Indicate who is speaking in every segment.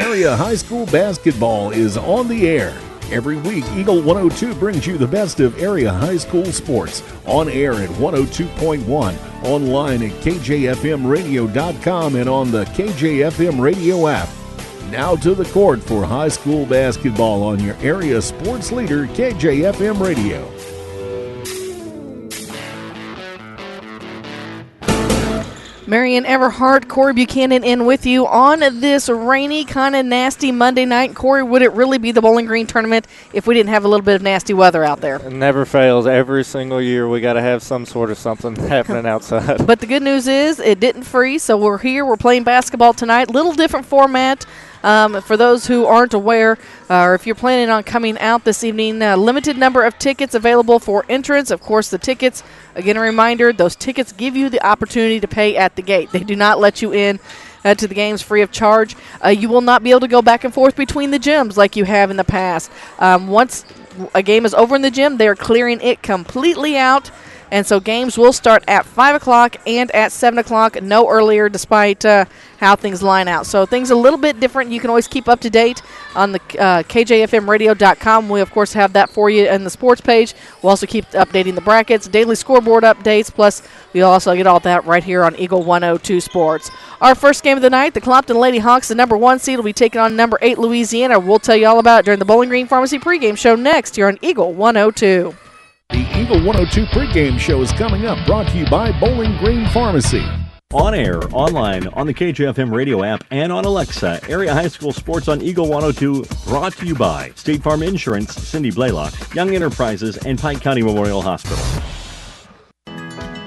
Speaker 1: area high school basketball is on the air. Every week, Eagle 102 brings you the best of area high school sports. On air at 102.1, online at kjfmradio.com, and on the KJFM radio app. Now to the court for high school basketball on your area sports leader, KJFM Radio.
Speaker 2: Marion Everhart, Corey Buchanan in with you on this rainy, kind of nasty Monday night. Corey, would it really be the Bowling Green tournament if we didn't have a little bit of nasty weather out there?
Speaker 3: It never fails. Every single year we got to have some sort of something happening outside.
Speaker 2: But the good news is it didn't freeze, so we're here. We're playing basketball tonight. Little different format. For those who aren't aware, or if you're planning on coming out this evening, limited number of tickets available for entrance. Of course, the tickets, again, a reminder, those tickets give you the opportunity to pay at the gate. They do not let you in to the games free of charge. You will not be able to go back and forth between the gyms like you have in the past. Once a game is over in the gym, they are clearing it completely out. And so games will start at 5 o'clock and at 7 o'clock, no earlier, despite how things line out. So things a little bit different. You can always keep up to date on the kjfmradio.com. We, of course, have that for you in the sports page. We'll also keep updating the brackets, daily scoreboard updates, plus we'll also get all that right here on Eagle 102 Sports. Our first game of the night, the Clopton Lady Hawks, the number 1 seed, will be taking on number 8 Louisiana. We'll tell you all about it during the Bowling Green Pharmacy pregame show next here on Eagle 102.
Speaker 1: The Eagle 102 pregame show is coming up, brought to you by Bowling Green Pharmacy.
Speaker 4: On air, online, on the KJFM radio app, and on Alexa, area high school sports on Eagle 102, brought to you by State Farm Insurance, Cindy Blaylock, Young Enterprises, and Pike County Memorial Hospital.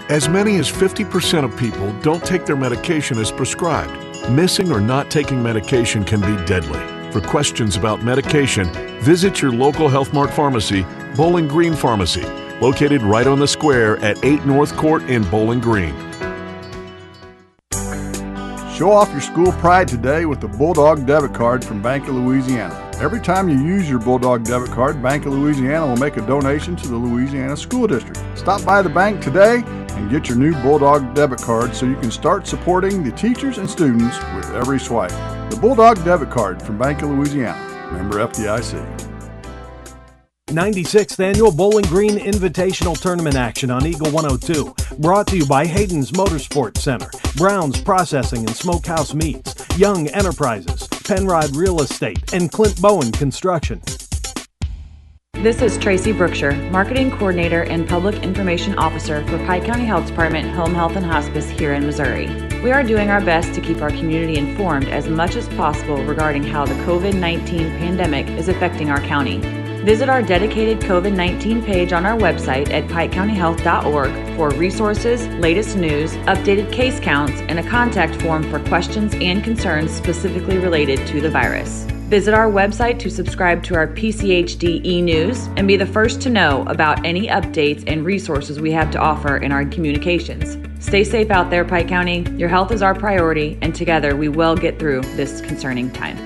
Speaker 5: As many as 50% of people don't take their medication as prescribed. Missing or not taking medication can be deadly. For questions about medication, visit your local Health Mart pharmacy, Bowling Green Pharmacy, located right on the square at 8 North Court in Bowling Green.
Speaker 6: Show off your school pride today with the Bulldog debit card from Bank of Louisiana. Every time you use your Bulldog debit card, Bank of Louisiana will make a donation to the Louisiana School District. Stop by the bank today and get your new Bulldog debit card so you can start supporting the teachers and students with every swipe. The Bulldog debit card from Bank of Louisiana. Member FDIC.
Speaker 7: 96th Annual Bowling Green Invitational Tournament action on Eagle 102. Brought to you by Hayden's Motorsports Center, Brown's Processing and Smokehouse Meats, Young Enterprises, Penrod Real Estate, and Clint Bowen Construction.
Speaker 8: This is Tracy Brookshire, Marketing Coordinator and Public Information Officer for Pike County Health Department Home Health and Hospice here in Missouri. We are doing our best to keep our community informed as much as possible regarding how the COVID-19 pandemic is affecting our county. Visit our dedicated COVID-19 page on our website at pikecountyhealth.org for resources, latest news, updated case counts, and a contact form for questions and concerns specifically related to the virus. Visit our website to subscribe to our PCHD e-news and be the first to know about any updates and resources we have to offer in our communications. Stay safe out there, Pike County. Your health is our priority, and together we will get through this concerning time.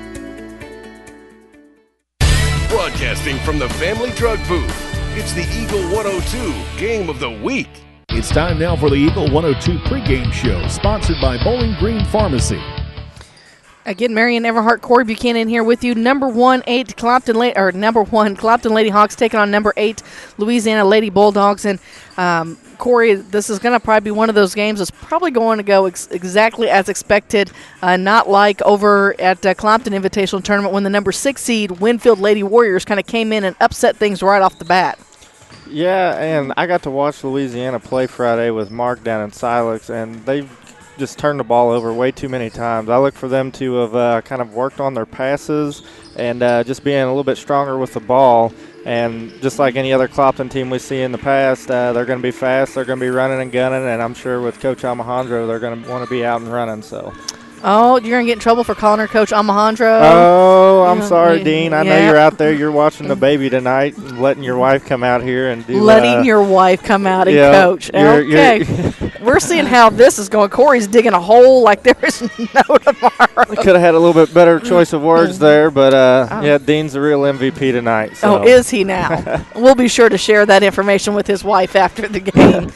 Speaker 9: Broadcasting from the Family Drug Booth, it's the Eagle 102 Game of the Week.
Speaker 1: It's time now for the Eagle 102 pregame show, sponsored by Bowling Green Pharmacy.
Speaker 2: Again, Marion Everhart, Corey Buchanan here with you. Number 1 Clopton Lady Hawks taking on number 8 Louisiana Lady Bulldogs. And Corey, this is going to probably be one of those games that's probably going to go exactly as expected, not like over at Clopton Invitational Tournament when the number 6 seed Winfield Lady Warriors kind of came in and upset things right off the bat.
Speaker 3: Yeah, and I got to watch Louisiana play Friday with Mark down in Silex, and they've just turned the ball over way too many times. I look for them to have kind of worked on their passes and just being a little bit stronger with the ball. And just like any other Clopton team we see in the past, they're going to be fast, they're going to be running and gunning, and I'm sure with Coach Alejandro, they're going to want to be out and running. So.
Speaker 2: Oh, you're going to get in trouble for calling her Coach Alejandro.
Speaker 3: Oh, I'm sorry, Dean. I know you're out there. You're watching the baby tonight and letting your wife come out here and do
Speaker 2: your wife come out and coach. Okay. We're seeing how this is going. Corey's digging a hole like there is no tomorrow.
Speaker 3: We could have had a little bit better choice of words there, but yeah, Dean's the real MVP tonight. So.
Speaker 2: Oh, is he now? We'll be sure to share that information with his wife after the game.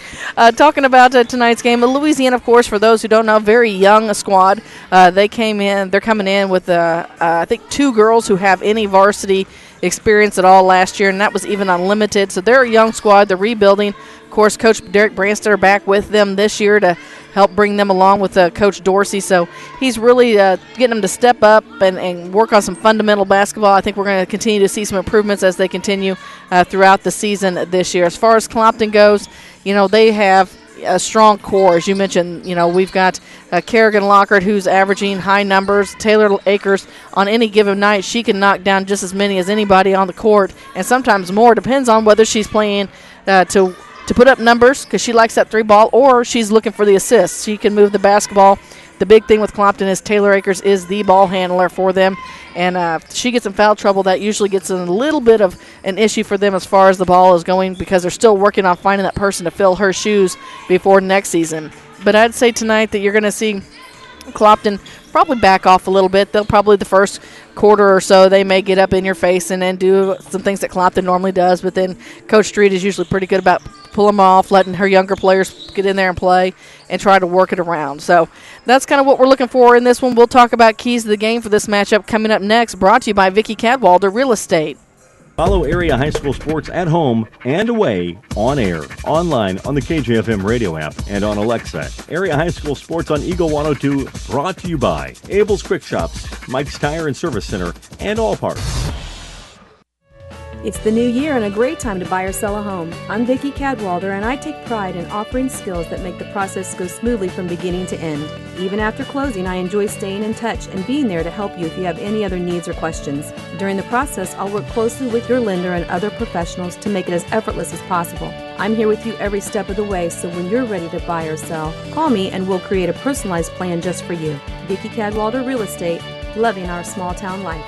Speaker 2: Talking about tonight's game, Louisiana, of course, for those who don't know, very young squad. They're coming in with, I think, 2 girls who have any varsity experience at all last year, and that was even unlimited. So they're a young squad. They're rebuilding. Of course, Coach Derek Branstetter back with them this year to help bring them along with Coach Dorsey. So he's really getting them to step up and work on some fundamental basketball. I think we're going to continue to see some improvements as they continue throughout the season this year. As far as Clopton goes, they have a strong core. As you mentioned, we've got Kerrigan Lockhart, who's averaging high numbers. Taylor Akers, on any given night, she can knock down just as many as anybody on the court, and sometimes more. Depends on whether she's playing to put up numbers because she likes that 3 ball, or she's looking for the assists. She can move the basketball. The big thing with Clopton is Taylor Akers is the ball handler for them, and if she gets in foul trouble, that usually gets a little bit of an issue for them as far as the ball is going, because they're still working on finding that person to fill her shoes before next season. But I'd say tonight that you're going to see Clopton probably back off a little bit. They'll probably the first quarter or so, they may get up in your face and then do some things that Clopton normally does, but then Coach Street is usually pretty good about pulling them off, letting her younger players get in there and play and try to work it around. So that's kind of what we're looking for in this one. We'll talk about keys to the game for this matchup coming up next, brought to you by Vicki Cadwalder Real Estate.
Speaker 4: Follow area high school sports at home and away, on air, online on the KJFM radio app, and on Alexa. Area high school sports on Eagle 102, brought to you by Abel's Quick Shops, Mike's Tire and Service Center, and All Parts.
Speaker 10: It's the new year and a great time to buy or sell a home. I'm Vicki Cadwalder, and I take pride in offering skills that make the process go smoothly from beginning to end. Even after closing, I enjoy staying in touch and being there to help you if you have any other needs or questions. During the process, I'll work closely with your lender and other professionals to make it as effortless as possible. I'm here with you every step of the way, so when you're ready to buy or sell, call me and we'll create a personalized plan just for you. Vicki Cadwalder Real Estate, loving our small town life.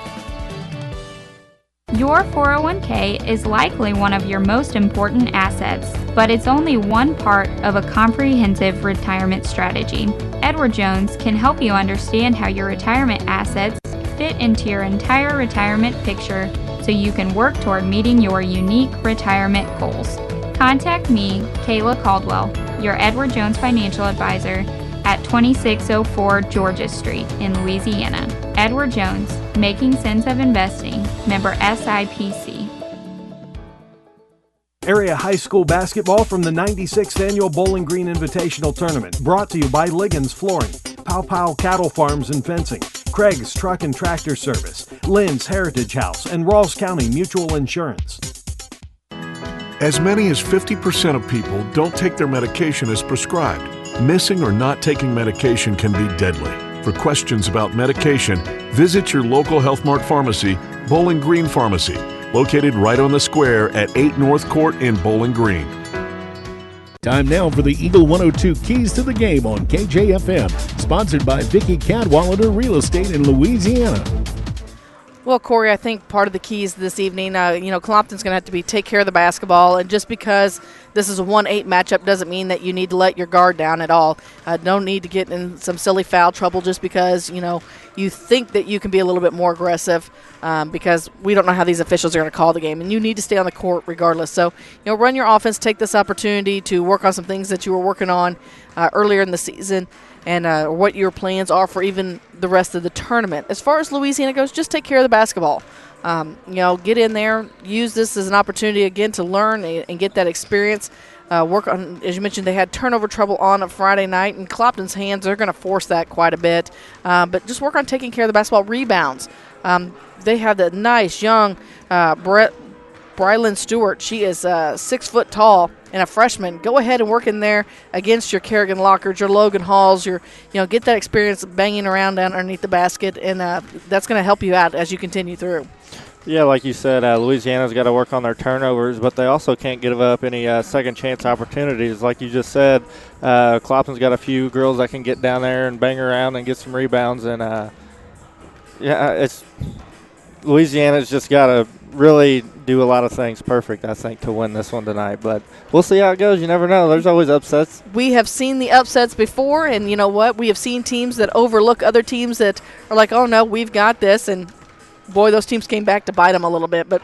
Speaker 11: Your 401k is likely one of your most important assets, but it's only one part of a comprehensive retirement strategy. Edward Jones can help you understand how your retirement assets fit into your entire retirement picture so you can work toward meeting your unique retirement goals. Contact me, Kayla Caldwell, your Edward Jones financial advisor, at 2604 Georgia Street in Louisiana. Edward Jones, Making Sense of Investing, member SIPC.
Speaker 7: Area high school basketball from the 96th Annual Bowling Green Invitational Tournament, brought to you by Liggins Flooring, Pow Pow Cattle Farms and Fencing, Craig's Truck and Tractor Service, Lynn's Heritage House, and Rawls County Mutual Insurance.
Speaker 5: As many as 50% of people don't take their medication as prescribed. Missing or not taking medication can be deadly. For questions about medication, visit your local Health Mart pharmacy, Bowling Green Pharmacy, located right on the square at 8 North Court in Bowling Green.
Speaker 1: Time now for the Eagle 102 Keys to the Game on KJFM, sponsored by Vicki Cadwalder Real Estate in Louisiana.
Speaker 2: Well, Corey, I think part of the keys this evening, Clopton's going to have to take care of the basketball, and just because this is a 1-8 matchup doesn't mean that you need to let your guard down at all. Don't need to get in some silly foul trouble just because, you think that you can be a little bit more aggressive because we don't know how these officials are going to call the game, and you need to stay on the court regardless. So, run your offense, take this opportunity to work on some things that you were working on earlier in the season, and what your plans are for even the rest of the tournament. As far as Louisiana goes, just take care of the basketball. Get in there, use this as an opportunity again to learn and get that experience. Work on, as you mentioned, they had turnover trouble on a Friday night, and Clopton's hands are going to force that quite a bit. But just work on taking care of the basketball rebounds. They have the nice young Brylan Stewart. She is 6 foot tall and a freshman. Go ahead and work in there against your Kerrigan Lockhart, your Logan Halls, get that experience banging around down underneath the basket, and that's going to help you out as you continue through.
Speaker 3: Yeah, like you said, Louisiana's got to work on their turnovers, but they also can't give up any second chance opportunities. Like you just said, Clopton's got a few girls that can get down there and bang around and get some rebounds, and Louisiana's just got to really do a lot of things perfect, I think, to win this one tonight. But we'll see how it goes. You never know. There's always upsets.
Speaker 2: We have seen the upsets before, and you know what? We have seen teams that overlook other teams that are like, oh, no, we've got this. And, boy, those teams came back to bite them a little bit. But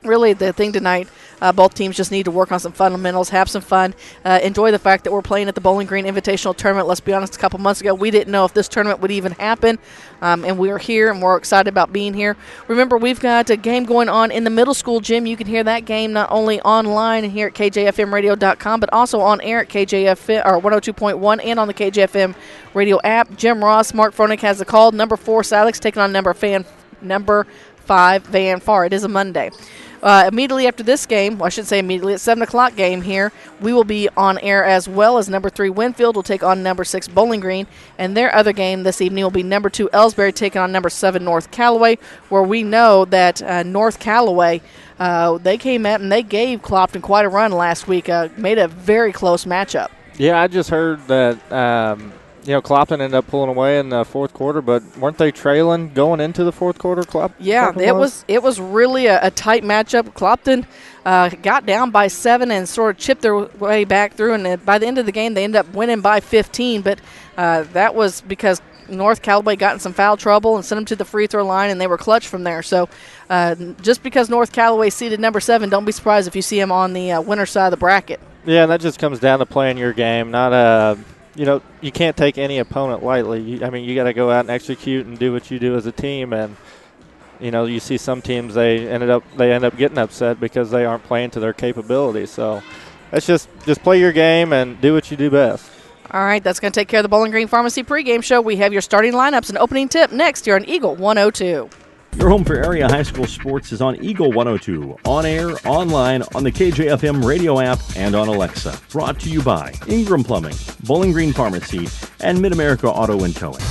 Speaker 2: really the thing tonight, both teams just need to work on some fundamentals, have some fun, enjoy the fact that we're playing at the Bowling Green Invitational Tournament. Let's be honest, a couple months ago, we didn't know if this tournament would even happen, and we're here, and we're excited about being here. Remember, we've got a game going on in the middle school gym. You can hear that game not only online and here at KJFMradio.com, but also on air at KJFM, or 102.1, and on the KJFM radio app. Jim Ross, Mark Froenig has the call. Number 4, Silex, taking on number 5, Van Far. It is a Monday. Immediately after this game, well, I shouldn't say immediately, it's 7 o'clock game here, we will be on air as well as number 3 Winfield will take on number 6 Bowling Green, and their other game this evening will be number 2 Ellsbury taking on number 7 North Callaway, where we know that North Callaway, they came out and they gave Clopton quite a run last week, made a very close matchup.
Speaker 3: Yeah, I just heard that Clopton ended up pulling away in the fourth quarter, but weren't they trailing going into the fourth quarter?
Speaker 2: Yeah, it was really a tight matchup. Clopton got down by 7 and sort of chipped their way back through, and by the end of the game, they ended up winning by 15, but that was because North Callaway got in some foul trouble and sent them to the free throw line, and they were clutch from there. So just because North Callaway seeded number 7, don't be surprised if you see them on the winner side of the bracket.
Speaker 3: Yeah, and that just comes down to playing your game, not you can't take any opponent lightly. You got to go out and execute and do what you do as a team. And you see some teams they end up getting upset because they aren't playing to their capabilities. So that's just play your game and do what you do best.
Speaker 2: All right, that's going to take care of the Bowling Green Pharmacy pregame show. We have your starting lineups and opening tip next here on Eagle 102.
Speaker 4: Your home for area high school sports is on Eagle 102, on air, online, on the KJFM radio app, and on Alexa. Brought to you by Ingram Plumbing, Bowling Green Pharmacy, and Mid-America Auto and Towing.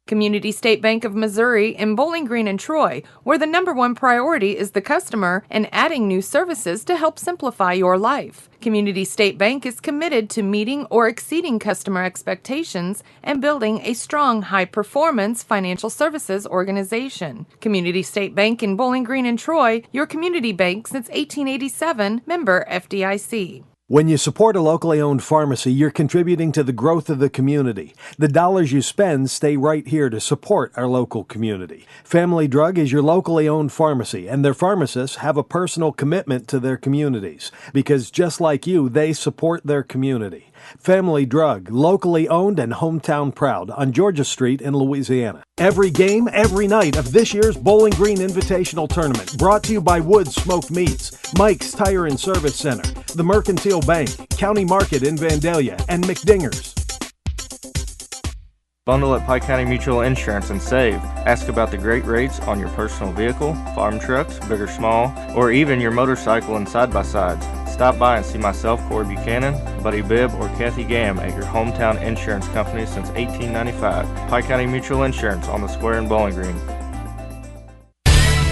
Speaker 12: Community State Bank of Missouri in Bowling Green and Troy, where the number one priority is the customer and adding new services to help simplify your life. Community State Bank is committed to meeting or exceeding customer expectations and building a strong, high-performance financial services organization. Community State Bank in Bowling Green and Troy, your community bank since 1887, member FDIC.
Speaker 7: When you support a locally owned pharmacy, you're contributing to the growth of the community. The dollars you spend stay right here to support our local community. Family Drug is your locally owned pharmacy, and their pharmacists have a personal commitment to their communities because just like you, they support their community. Family Drug, locally owned and hometown proud on Georgia Street in Louisiana. Every game, every night of this year's Bowling Green Invitational Tournament, brought to you by Woods Smoked Meats, Mike's Tire and Service Center, the Mercantile Bank, County Market in Vandalia, and McDinger's.
Speaker 3: Bundle at Pike County Mutual Insurance and save. Ask about the great rates on your personal vehicle, farm trucks, big or small, or even your motorcycle and side-by-sides. Stop by and see myself, Corey Buchanan, Buddy Bibb, or Kathy Gamm at your hometown insurance company since 1895. Pike County Mutual Insurance on the square in Bowling Green.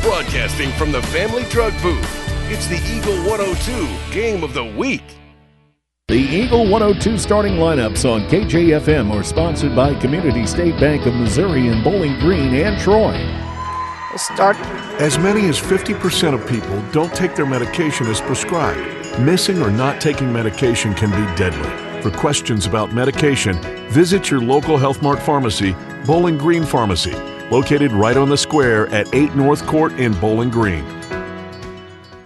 Speaker 9: Broadcasting from the Family Drug Booth, it's the Eagle 102 Game of the Week.
Speaker 1: The Eagle 102 starting lineups on KJFM are sponsored by Community State Bank of Missouri in Bowling Green and Troy.
Speaker 5: As many as 50% of people don't take their medication as prescribed. Missing or not taking medication can be deadly. For questions about medication, visit your local Health Mart pharmacy, Bowling Green Pharmacy, located right on the square at 8 North Court in Bowling Green.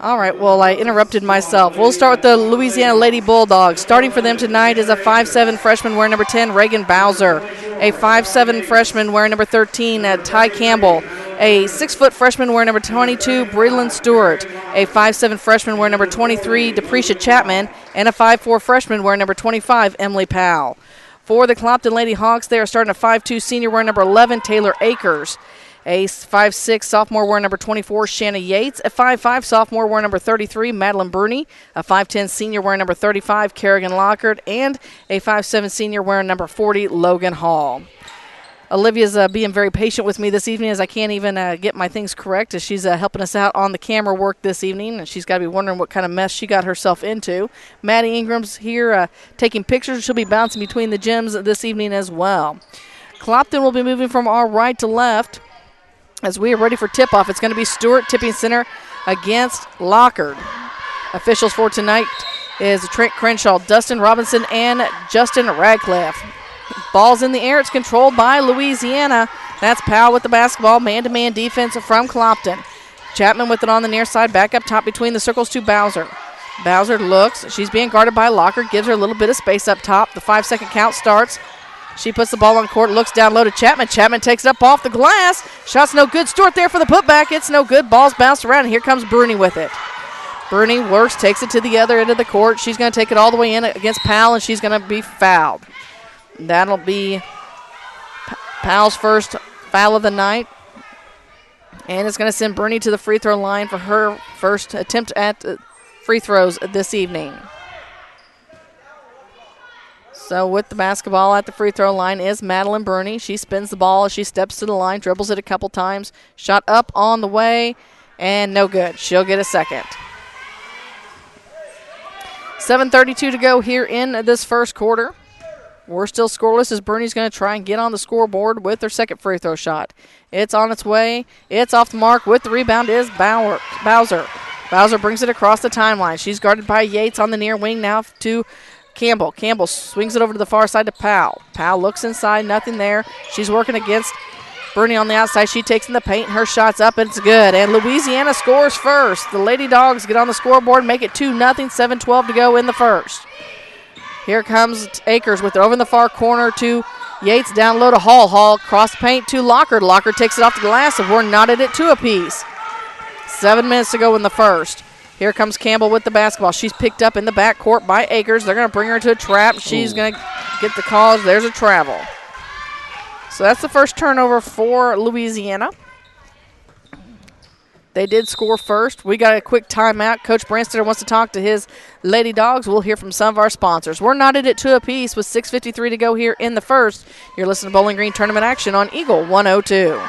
Speaker 2: All right, well, I interrupted myself. We'll start with the Louisiana Lady Bulldogs. Starting for them tonight is a 5'7" freshman wearing number 10, Reagan Bowser. A 5'7" freshman wearing number 13, Ty Campbell. A 6' freshman wearing number 22, Breland Stewart. A 5'7" freshman wearing number 23, Deprecia Chapman. And a 5'4" freshman wearing number 25, Emily Powell. For the Clopton Lady Hawks, they are starting a 5'2" senior wearing number 11, Taylor Akers. A 5'6" sophomore wearing number 24, Shanna Yates. A 5'5" sophomore wearing number 33, Madeline Bruni. A 5'10" senior wearing number 35, Kerrigan Lockhart. And a 5'7" senior wearing number 40, Logan Hall. Olivia's being very patient with me this evening as I can't even get my things correct as she's helping us out on the camera work this evening. And she's got to be wondering what kind of mess she got herself into. Maddie Ingram's here taking pictures. She'll be bouncing between the gyms this evening as well. Clopton will be moving from our right to left. As we are ready for tip-off, it's going to be Stewart tipping center against Lockhart. Officials for tonight is Trent Crenshaw, Dustin Robinson, and Justin Radcliffe. Ball's in the air. It's controlled by Louisiana. That's Powell with the basketball. Man-to-man defense from Clopton. Chapman with it on the near side, back up top between the circles to Bowser. Bowser looks. She's being guarded by Locker, gives her a little bit of space up top. The 5-second count starts. She puts the ball on court, looks down low to Chapman. Chapman takes it up off the glass. Shot's no good. Stewart there for the putback. It's no good. Ball's bounced around, and here comes Bruni with it. Bruni works, takes it to the other end of the court. She's going to take it all the way in against Powell, and she's going to be fouled. That'll be Powell's first foul of the night. And it's going to send Bruni to the free throw line for her first attempt at free throws this evening. So with the basketball at the free throw line is Madeline Bruni. She spins the ball as she steps to the line, dribbles it a couple times. Shot up on the way, and no good. She'll get a second. 7:32 to go here in this first quarter. We're still scoreless as Bruni's going to try and get on the scoreboard with her second free throw shot. It's on its way. It's off the mark. With the rebound is Bowser. Bowser brings it across the timeline. She's guarded by Yates on the near wing now to Campbell. Campbell swings it over to the far side to Powell. Powell looks inside, nothing there. She's working against Bruni on the outside. She takes in the paint. Her shot's up, and it's good. And Louisiana scores first. The Lady Dogs get on the scoreboard, make it 2-0, 7:12 to go in the first. Here comes Akers with it over in the far corner to Yates, down low to Hall. Hall cross paint to Locker. Locker takes it off the glass, and we're knotted at 2 apiece. 7 minutes to go in the first. Here comes Campbell with the basketball. She's picked up in the backcourt by Akers. They're going to bring her into a trap. She's going to get the calls. There's a travel. So that's the first turnover for Louisiana. They did score first. We got a quick timeout. Coach Branstetter wants to talk to his Lady Dogs. We'll hear from some of our sponsors. We're knotted at 2 apiece with 6:53 to go here in the first. You're listening to Bowling Green Tournament Action on Eagle 102.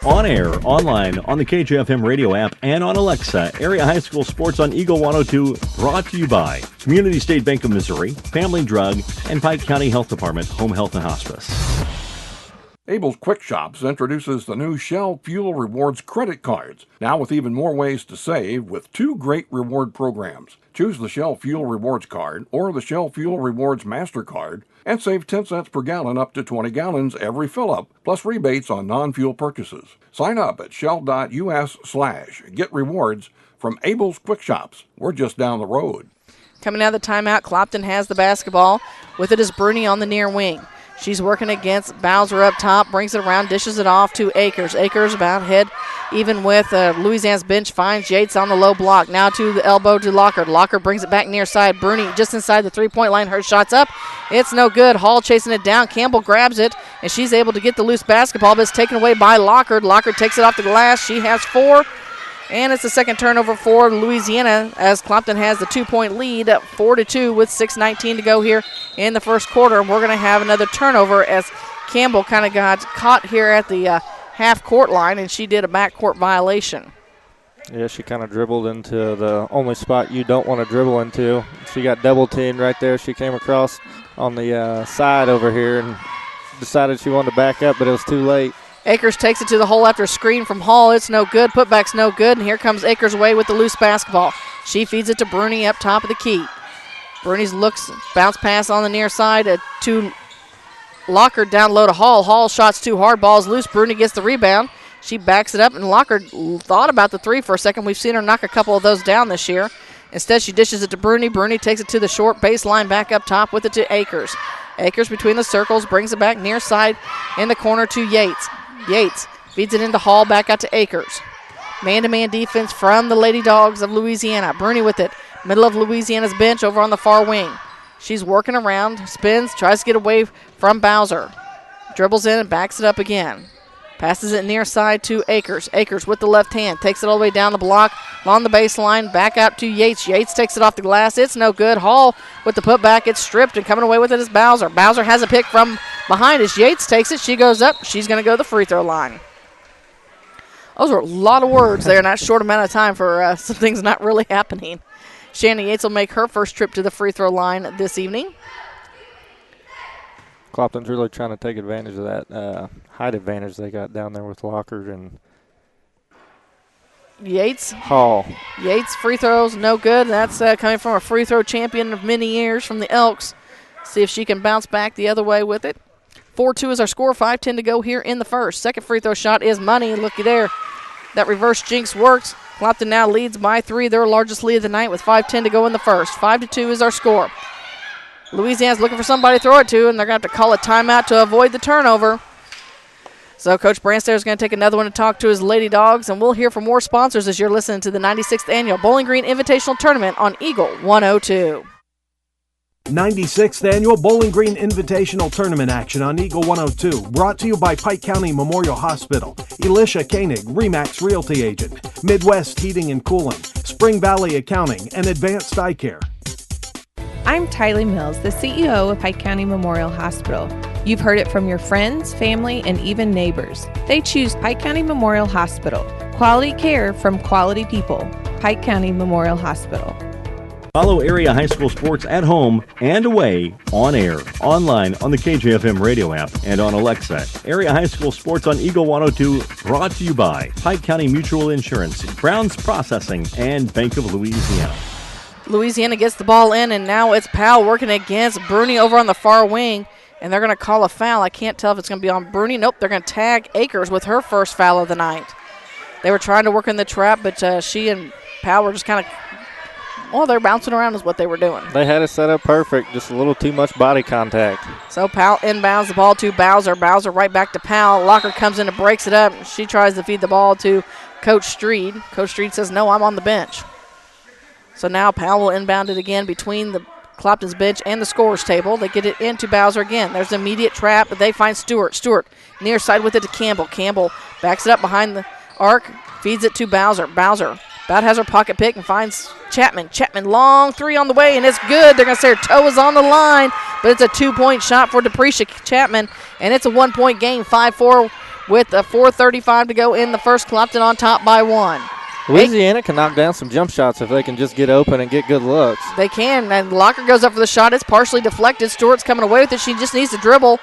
Speaker 4: On air, online, on the KJFM radio app, and on Alexa, Area High School Sports on Eagle 102, brought to you by Community State Bank of Missouri, Family Drug, and Pike County Health Department, Home Health and Hospice.
Speaker 13: Abel's Quick Shops introduces the new Shell Fuel Rewards credit cards, now with even more ways to save with 2 great reward programs. Choose the Shell Fuel Rewards card or the Shell Fuel Rewards MasterCard and save 10 cents per gallon up to 20 gallons every fill-up, plus rebates on non-fuel purchases. Sign up at shell.us/get rewards from Abel's Quick Shops. We're just down the road.
Speaker 2: Coming out of the timeout, Clopton has the basketball. With it is Bruni on the near wing. She's working against Bowser up top, brings it around, dishes it off to Akers. Akers about head even with Louisiana's bench, finds Yates on the low block. Now to the elbow to Locker. Locker brings it back near side. Bruni just inside the three-point line. Her shot's up. It's no good. Hall chasing it down. Campbell grabs it, and she's able to get the loose basketball, but it's taken away by Locker. Locker takes it off the glass. She has 4. And it's the second turnover for Louisiana as Clopton has the 2-point lead, 4-2 with 6:19 to go here in the first quarter. And we're going to have another turnover as Campbell kind of got caught here at the half-court line, and she did a backcourt violation.
Speaker 3: Yeah, she kind of dribbled into the only spot you don't want to dribble into. She got double-teamed right there. She came across on the side over here and decided she wanted to back up, but it was too late.
Speaker 2: Akers takes it to the hole after a screen from Hall. It's no good. Putback's no good. And here comes Akers away with the loose basketball. She feeds it to Bruni up top of the key. Bruni's looks, bounce pass on the near side to Locker down low to Hall. Hall shots too hard. Ball's loose. Bruni gets the rebound. She backs it up, and Locker thought about the 3 for a second. We've seen her knock a couple of those down this year. Instead, she dishes it to Bruni. Bruni takes it to the short baseline back up top with it to Akers. Akers between the circles, brings it back near side in the corner to Yates. Yates feeds it into Hall, back out to Akers. Man-to-man defense from the Lady Dogs of Louisiana. Bruni with it. Middle of Louisiana's bench over on the far wing. She's working around, spins, tries to get away from Bowser. Dribbles in and backs it up again. Passes it near side to Akers. Akers with the left hand. Takes it all the way down the block, along the baseline, back out to Yates. Yates takes it off the glass. It's no good. Hall with the putback. It's stripped, and coming away with it is Bowser. Bowser has a pick from behind as Yates takes it. She goes up. She's going to go to the free throw line. Those were a lot of words there in that short amount of time for some things not really happening. Shannon Yates will make her first trip to the free throw line this evening.
Speaker 3: Clopton's really trying to take advantage of that height advantage they got down there with Locker and
Speaker 2: Yates.
Speaker 3: Hall.
Speaker 2: Yates free throws, no good. That's coming from a free throw champion of many years from the Elks. See if she can bounce back the other way with it. 4-2 is our score, 5:10 to go here in the first. Second free throw shot is money. Looky there. That reverse jinx works. Clopton now leads by 3, their largest lead of the night with 5:10 to go in the first. 5-2 is our score. Louisiana's looking for somebody to throw it to, and they're going to have to call a timeout to avoid the turnover. So Coach Branstad is going to take another one to talk to his Lady Dogs, and we'll hear from more sponsors as you're listening to the 96th Annual Bowling Green Invitational Tournament on Eagle 102.
Speaker 7: 96th Annual Bowling Green Invitational Tournament action on Eagle 102, brought to you by Pike County Memorial Hospital, Elisha Koenig, RE/MAX Realty Agent, Midwest Heating and Cooling, Spring Valley Accounting, and Advanced Eye Care.
Speaker 14: I'm Tylee Mills, the CEO of Pike County Memorial Hospital. You've heard it from your friends, family, and even neighbors. They choose Pike County Memorial Hospital. Quality care from quality people. Pike County Memorial Hospital.
Speaker 4: Follow area high school sports at home and away, on air, online, on the KJFM radio app, and on Alexa. Area high school sports on Eagle 102, brought to you by Pike County Mutual Insurance, Browns Processing, and Bank of Louisiana.
Speaker 2: Louisiana gets the ball in, and now it's Powell working against Bruni over on the far wing, and they're going to call a foul. I can't tell if it's going to be on Bruni. Nope, they're going to tag Akers with her first foul of the night. They were trying to work in the trap, but she and Powell were just kind of, well, they're bouncing around is what they were doing.
Speaker 3: They had it set up perfect, just a little too much body contact.
Speaker 2: So Powell inbounds the ball to Bowser. Bowser right back to Powell. Locker comes in and breaks it up. She tries to feed the ball to Coach Street. Coach Street says, no, I'm on the bench. So now Powell will inbound it again between the Clopton's bench and the scorer's table. They get it into Bowser again. There's an immediate trap, but they find Stewart. Stewart near side with it to Campbell. Campbell backs it up behind the arc, feeds it to Bowser. Bowser about has her pocket pick and finds Chapman. Chapman, long three on the way, and it's good. They're going to say her toe is on the line, but it's a 2-point shot for Deprecia Chapman, and it's a 1-point game, 5-4 with 4:35 to go in the first. Clopton on top by 1.
Speaker 3: Louisiana can knock down some jump shots if they can just get open and get good looks.
Speaker 2: They can, and Locker goes up for the shot. It's partially deflected. Stewart's coming away with it. She just needs to dribble,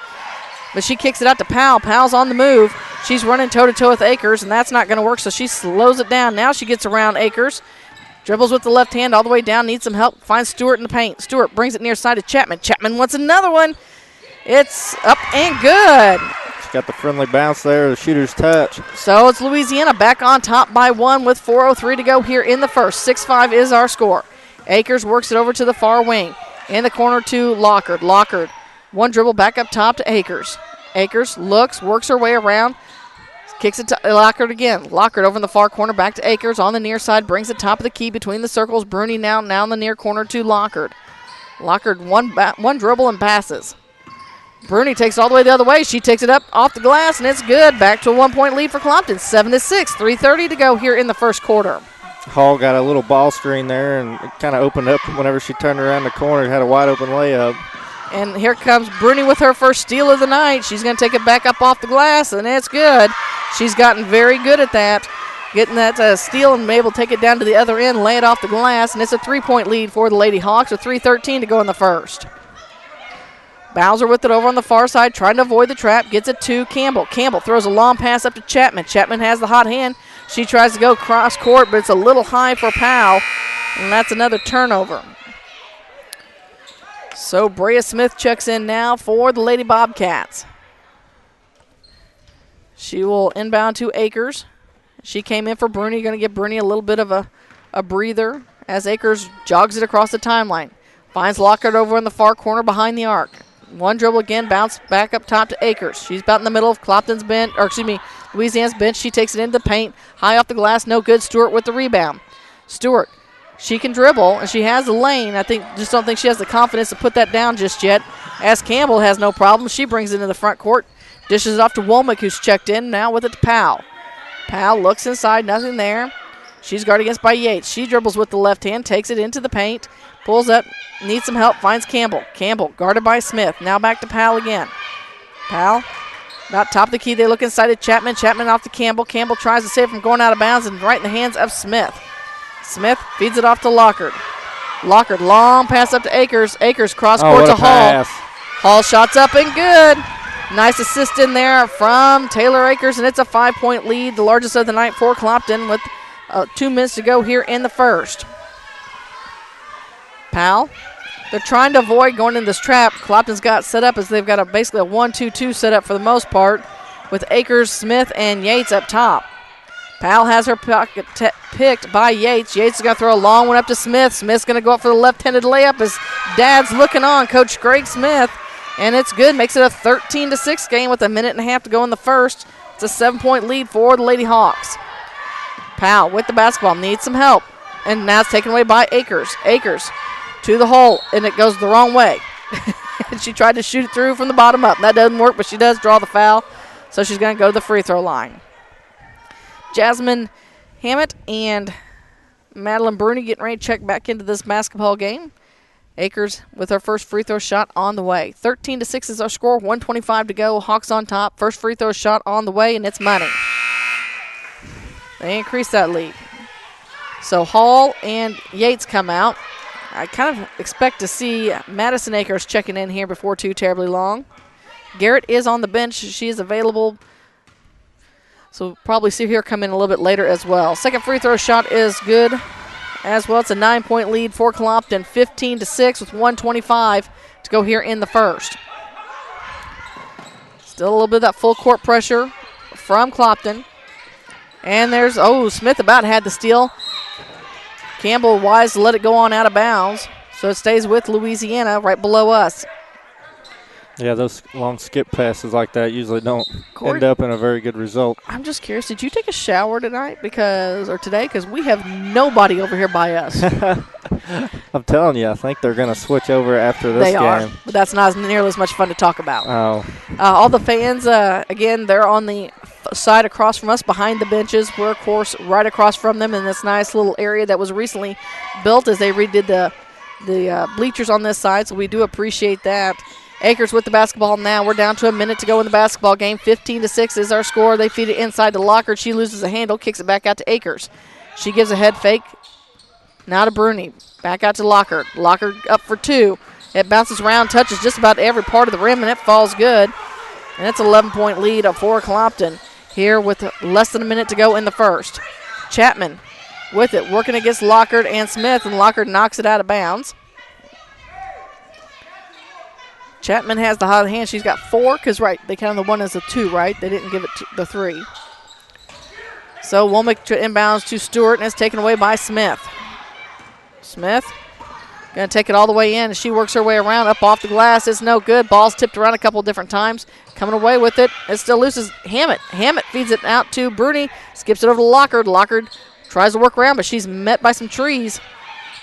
Speaker 2: but she kicks it out to Powell. Powell's on the move. She's running toe-to-toe with Akers, and that's not going to work, so she slows it down. Now she gets around Akers, dribbles with the left hand all the way down, needs some help, finds Stewart in the paint. Stewart brings it near side to Chapman. Chapman wants another one. It's up and good.
Speaker 3: Got the friendly bounce there, the shooter's touch.
Speaker 2: So it's Louisiana back on top by 1 with 4:03 to go here in the first. 6-5 is our score. Akers works it over to the far wing. In the corner to Lockard. Lockard, one dribble back up top to Akers. Akers looks, works her way around, kicks it to Lockard again. Lockard over in the far corner back to Akers on the near side, brings it top of the key between the circles. Bruni now in the near corner to Lockard. Lockard one dribble and passes. Bruni takes it all the way the other way. She takes it up off the glass, and it's good. Back to a 1-point lead for Clopton. 7-6, 3:30 to go here in the first quarter.
Speaker 3: Hall got a little ball screen there, and it kind of opened up whenever she turned around the corner. Had a wide open layup.
Speaker 2: And here comes Bruni with her first steal of the night. She's going to take it back up off the glass, and it's good. She's gotten very good at that, getting that steal and able to take it down to the other end, lay it off the glass, and it's a 3-point lead for the Lady Hawks with 3:13 to go in the first. Bowser with it over on the far side, trying to avoid the trap, gets it to Campbell. Campbell throws a long pass up to Chapman. Chapman has the hot hand. She tries to go cross court, but it's a little high for Powell, and that's another turnover. So Brea Smith checks in now for the Lady Bobcats. She will inbound to Akers. She came in for Bruni, going to give Bruni a little bit of a breather as Akers jogs it across the timeline. Finds Lockhart over in the far corner behind the arc. One dribble again, bounce back up top to Akers. She's about in the middle of Clopton's bench, Louisiana's bench. She takes it into the paint, high off the glass, no good. Stewart with the rebound. Stewart, she can dribble, and she has the lane. Just don't think she has the confidence to put that down just yet. As Campbell has no problem, she brings it into the front court, dishes it off to Womack, who's checked in, now with it to Powell. Powell looks inside, nothing there. She's guarded against by Yates. She dribbles with the left hand, takes it into the paint, pulls up, needs some help, finds Campbell. Campbell guarded by Smith. Now back to Powell again. Powell, about top of the key, they look inside at Chapman. Chapman off to Campbell. Campbell tries to save from going out of bounds and right in the hands of Smith. Smith feeds it off to Lockard. Lockard, long pass up to Akers. Akers cross court to Hall. Hall shots up and good. Nice assist in there from Taylor Akers, and it's a 5-point lead, the largest of the night for Clopton with 2 minutes to go here in the first. Powell, they're trying to avoid going in this trap. Clopton's got set up as they've got basically a 1-2-2 set up for the most part with Akers, Smith, and Yates up top. Powell has her pocket picked by Yates. Yates is going to throw a long one up to Smith. Smith's going to go up for the left-handed layup as Dad's looking on, Coach Greg Smith. And it's good. Makes it a 13-6 game with a minute and a half to go in the first. It's a 7-point lead for the Lady Hawks. Powell with the basketball. Needs some help. And now it's taken away by Akers. Akers to the hole, and it goes the wrong way. And she tried to shoot it through from the bottom up. That doesn't work, but she does draw the foul. So she's going to go to the free throw line. Jasmine Hammett and Madeline Bruni getting ready to check back into this basketball game. Akers with her first free throw shot on the way. 13-6 is our score, 1:25 to go. Hawks on top. First free throw shot on the way, and it's money. They increase that lead. So Hall and Yates come out. I kind of expect to see Madison Akers checking in here before too terribly long. Garrett is on the bench. She is available. So we'll probably see her come in a little bit later as well. Second free throw shot is good as well. It's a 9-point lead for Clopton, 15-6 with 1:25 to go here in the first. Still a little bit of that full court pressure from Clopton. And there's, Smith about had the steal. Campbell wise to let it go on out of bounds. So it stays with Louisiana right below us.
Speaker 3: Yeah, those long skip passes like that usually don't end up in a very good result.
Speaker 2: I'm just curious, did you take a shower tonight today? Because we have nobody over here by us.
Speaker 3: I'm telling you, I think they're going to switch over after this game.
Speaker 2: They are, but that's not nearly as much fun to talk about.
Speaker 3: Oh.
Speaker 2: All the fans, again, they're on the side across from us behind the benches. We're, of course, right across from them in this nice little area that was recently built as they redid the bleachers on this side, so we do appreciate that. Akers with the basketball now. We're down to a minute to go in the basketball game. 15-6 is our score. They feed it inside to Lockard. She loses a handle, kicks it back out to Akers. She gives a head fake. Now to Bruni. Back out to Lockard. Lockard up for two. It bounces around, touches just about every part of the rim, and it falls good. And it's an 11-point lead for Clopton here with less than a minute to go in the first. Chapman with it, working against Lockard and Smith, and Lockard knocks it out of bounds. Chapman has the hot hand. She's got four because, they counted the one as a two, right? They didn't give it the three. So Womack inbounds to Stewart, and it's taken away by Smith. Smith going to take it all the way in. She works her way around, up off the glass. It's no good. Ball's tipped around a couple different times. Coming away with it. It still loses Hammett. Hammett feeds it out to Bruni. Skips it over to Lockard. Lockard tries to work around, but she's met by some trees.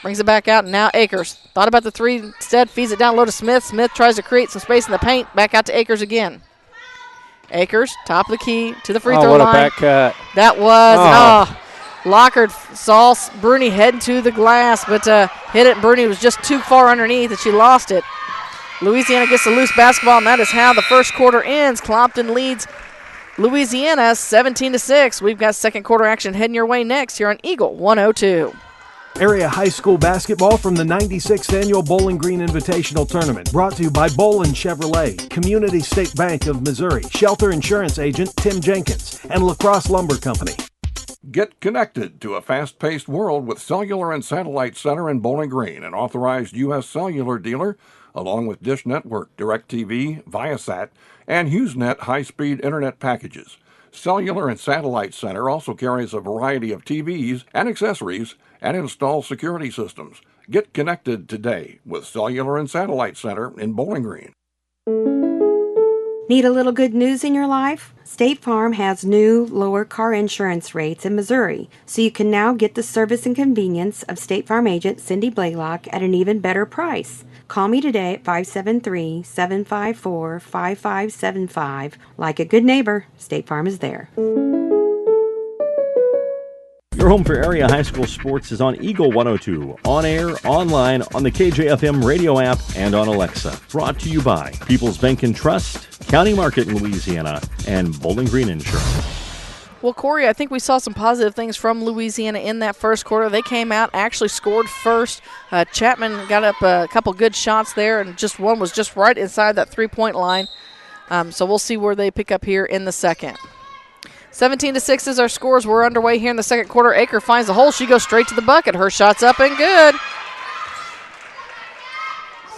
Speaker 2: Brings it back out, and now Akers. Thought about the three instead, feeds it down low to Smith. Smith tries to create some space in the paint. Back out to Akers again. Akers, top of the key to the free throw line.
Speaker 3: What a back cut.
Speaker 2: That was, Lockard saw Bruni heading to the glass, but hit it. Bruni was just too far underneath, and she lost it. Louisiana gets the loose basketball, and that is how the first quarter ends. Clopton leads Louisiana 17-6. We've got second quarter action heading your way next here on Eagle 102.
Speaker 7: Area high school basketball from the 96th Annual Bowling Green Invitational Tournament. Brought to you by Bolin Chevrolet, Community State Bank of Missouri, Shelter Insurance Agent Tim Jenkins, and La Crosse Lumber Company.
Speaker 13: Get connected to a fast-paced world with Cellular and Satellite Center in Bowling Green, an authorized U.S. cellular dealer, along with Dish Network, DirecTV, Viasat, and HughesNet high-speed internet packages. Cellular and Satellite Center also carries a variety of TVs and accessories and installs security systems. Get connected today with Cellular and Satellite Center in Bowling Green.
Speaker 15: Need a little good news in your life? State Farm has new, lower car insurance rates in Missouri, so you can now get the service and convenience of State Farm agent Cindy Blaylock at an even better price. Call me today at 573-754-5575. Like a good neighbor, State Farm is there.
Speaker 4: Your home for area high school sports is on Eagle 102, on air, online, on the KJFM radio app, and on Alexa. Brought to you by People's Bank and Trust, County Market in Louisiana, and Bowling Green Insurance.
Speaker 2: Well, Corey, I think we saw some positive things from Louisiana in that first quarter. They came out, actually scored first. Chapman got up a couple good shots there, and just one was just right inside that three-point line. So we'll see where they pick up here in the second. 17-6 is our scores. We're underway here in the second quarter. Aker finds the hole. She goes straight to the bucket. Her shot's up and good.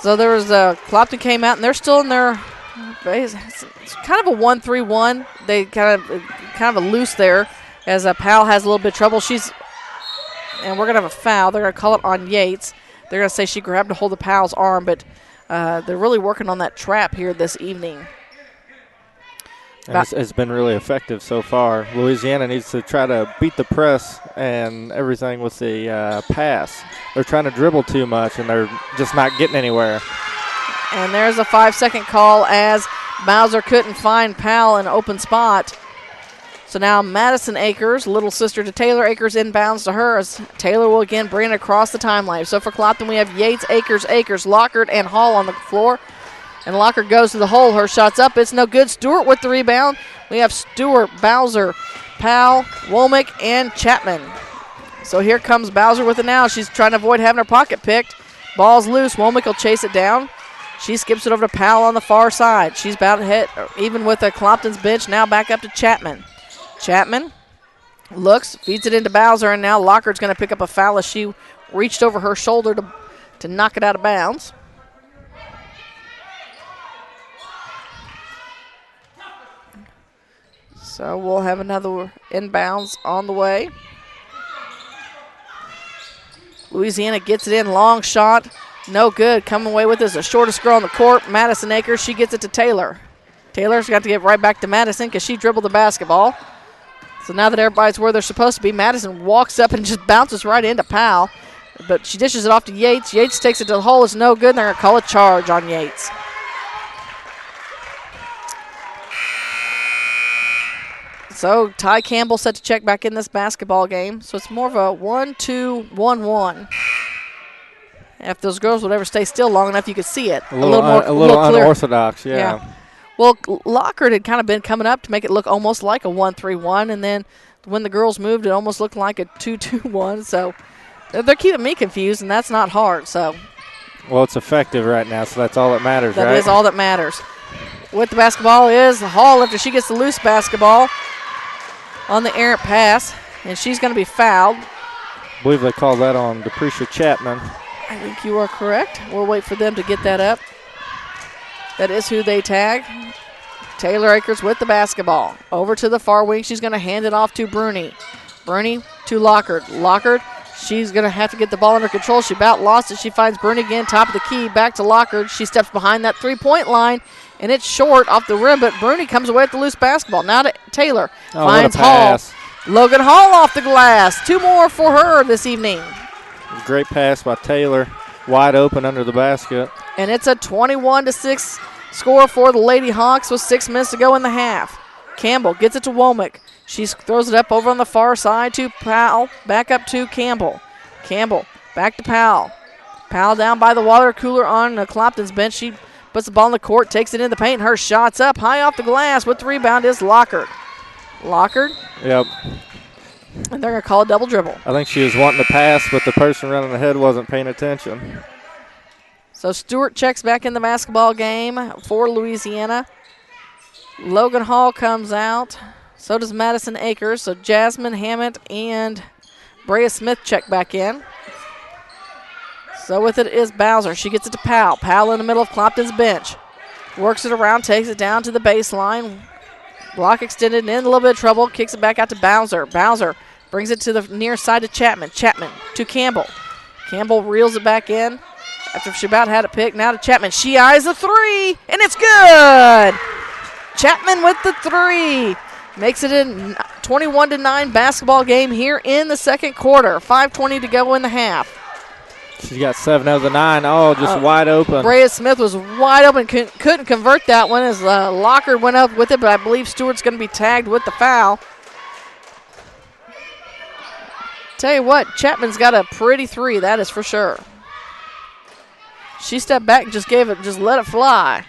Speaker 2: So there was Clopton came out, and they're still in their it's kind of a 1-3-1. They kind of a loose there. as Powell has a little bit of trouble. And we're going to have a foul. They're going to call it on Yates. They're going to say she grabbed a hold of Powell's arm, but they're really working on that trap here this evening.
Speaker 3: And it's been really effective so far. Louisiana needs to try to beat the press and everything with the pass. They're trying to dribble too much, and they're just not getting anywhere.
Speaker 2: And there's a 5-second call as Bowser couldn't find Powell in an open spot. So now Madison Akers, little sister to Taylor Akers, inbounds to her as Taylor will again bring it across the timeline. So for Clopton, we have Yates, Akers, Lockard, and Hall on the floor. And Lockard goes to the hole. Her shot's up. It's no good. Stewart with the rebound. We have Stewart, Bowser, Powell, Womack, and Chapman. So here comes Bowser with it now. She's trying to avoid having her pocket picked. Ball's loose. Womack will chase it down. She skips it over to Powell on the far side. She's about to hit, even with Clopton's bench. Now back up to Chapman. Chapman looks, feeds it into Bowser, and now Lockard's going to pick up a foul as she reached over her shoulder to knock it out of bounds. So we'll have another inbounds on the way. Louisiana gets it in, long shot, no good. Coming away with it is the shortest girl on the court, Madison Akers. She gets it to Taylor. Taylor's got to get right back to Madison because she dribbled the basketball. So now that everybody's where they're supposed to be, Madison walks up and just bounces right into Powell. But she dishes it off to Yates. Yates takes it to the hole. It's no good. They're going to call a charge on Yates. So Ty Campbell set to check back in this basketball game. So it's more of a 1-2-1-1. If those girls would ever stay still long enough, you could see it.
Speaker 3: A little unorthodox, yeah.
Speaker 2: Well, Lockard had kind of been coming up to make it look almost like a 1-3-1, and then when the girls moved, it almost looked like a 2-2-1. So they're keeping me confused, and that's not hard. So,
Speaker 3: well, it's effective right now, so that's all that matters, right?
Speaker 2: That is all that matters. With the basketball is Hall after she gets the loose basketball on the errant pass, and she's going to be fouled.
Speaker 3: I believe they called that on Deprecia Chapman.
Speaker 2: I think you are correct. We'll wait for them to get that up. That is who they tag. Taylor Akers with the basketball. Over to the far wing. She's going to hand it off to Bruni. Bruni to Lockard. Lockard, she's going to have to get the ball under control. She about lost it. She finds Bruni again, top of the key. Back to Lockard. She steps behind that three-point line, and it's short off the rim, but Bruni comes away with the loose basketball. Now to Taylor. Finds Hall. Logan Hall off the glass. 2 more for her this evening.
Speaker 3: Great pass by Taylor. Wide open under the basket.
Speaker 2: And it's a 21-6 score for the Lady Hawks with 6 minutes to go in the half. Campbell gets it to Womack. She throws it up over on the far side to Powell. Back up to Campbell. Campbell back to Powell. Powell down by the water cooler on Clopton's bench. She puts the ball in the court, takes it in the paint. Her shot's up high off the glass. With the rebound is Lockard. Lockard.
Speaker 3: Yep.
Speaker 2: And they're going to call a double dribble.
Speaker 3: I think she was wanting to pass, but the person running ahead wasn't paying attention.
Speaker 2: So Stewart checks back in the basketball game for Louisiana. Logan Hall comes out. So does Madison Akers. So Jasmine Hammett and Brea Smith check back in. So with it is Bowser. She gets it to Powell. Powell in the middle of Clopton's bench. Works it around, takes it down to the baseline. Block extended and in a little bit of trouble. Kicks it back out to Bowser. Bowser brings it to the near side to Chapman. Chapman to Campbell. Campbell reels it back in after she about had it picked. Now to Chapman. She eyes the three, and it's good. Chapman with the three. Makes it a 21-9 basketball game here in the second quarter. 5:20 to go in the half.
Speaker 3: She's got 7 out of the 9. Oh, just wide open.
Speaker 2: Brea Smith was wide open. Couldn't convert that one as Lockard went up with it, but I believe Stewart's going to be tagged with the foul. Tell you what, Chapman's got a pretty three, that is for sure. She stepped back and just let it fly.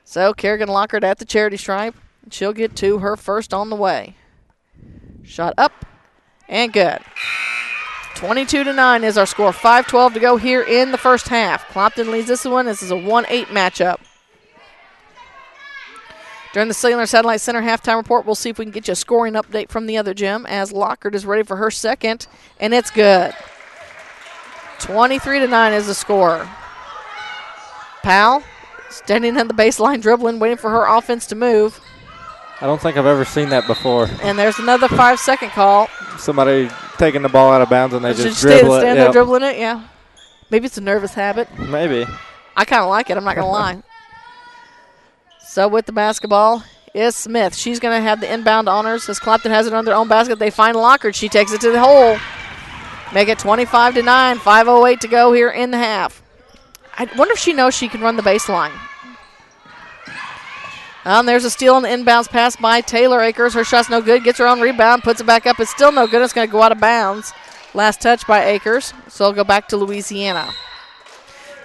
Speaker 2: So Kerrigan Lockard at the charity stripe. She'll get to her first on the way. Shot up and good. 22-9 is our score. 5:12 to go here in the first half. Clopton leads this one. This is a 1-8 matchup. During the Cellular Satellite Center halftime report, we'll see if we can get you a scoring update from the other gym as Lockard is ready for her second, and it's good. 23-9 is the score. Powell standing on the baseline dribbling, waiting for her offense to move.
Speaker 3: I don't think I've ever seen that before.
Speaker 2: And there's another 5-second call.
Speaker 3: Somebody taking the ball out of bounds and they just
Speaker 2: dribble
Speaker 3: it.
Speaker 2: Stand there dribbling it, yeah. Maybe it's a nervous habit.
Speaker 3: Maybe.
Speaker 2: I kind of like it. I'm not going to lie. So with the basketball is Smith. She's going to have the inbound honors as Clopton has it on their own basket. They find Lockard. She takes it to the hole. Make it 25-9. 5:08 to go here in the half. I wonder if she knows she can run the baseline. There's a steal on the inbounds pass by Taylor Akers. Her shot's no good. Gets her own rebound. Puts it back up. It's still no good. It's going to go out of bounds. Last touch by Akers. So it'll go back to Louisiana.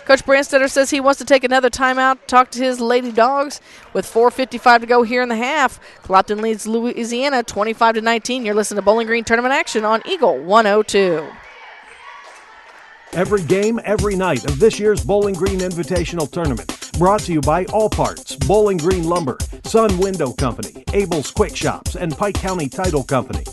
Speaker 2: Coach Brandstetter says he wants to take another timeout, talk to his Lady Dogs. With 4:55 to go here in the half, Clopton leads Louisiana 25-19. You're listening to Bowling Green Tournament action on Eagle 102.
Speaker 7: Every game, every night of this year's Bowling Green Invitational Tournament. Brought to you by All Parts, Bowling Green Lumber, Sun Window Company, Abel's Quick Shops, and Pike County Title Company.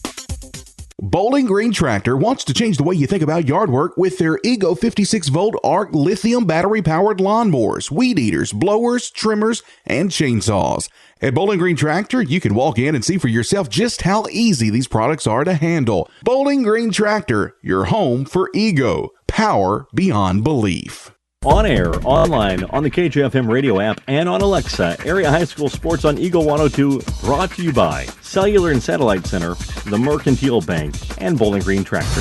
Speaker 16: Bowling Green Tractor wants to change the way you think about yard work with their Ego 56-volt ARC lithium battery-powered lawnmowers, weed eaters, blowers, trimmers, and chainsaws. At Bowling Green Tractor, you can walk in and see for yourself just how easy these products are to handle. Bowling Green Tractor, your home for Ego. Power beyond belief.
Speaker 4: On air, online, on the KJFM radio app, and on Alexa, Area High School Sports on Eagle 102, brought to you by Cellular and Satellite Center, the Mercantile Bank, and Bowling Green Tractor.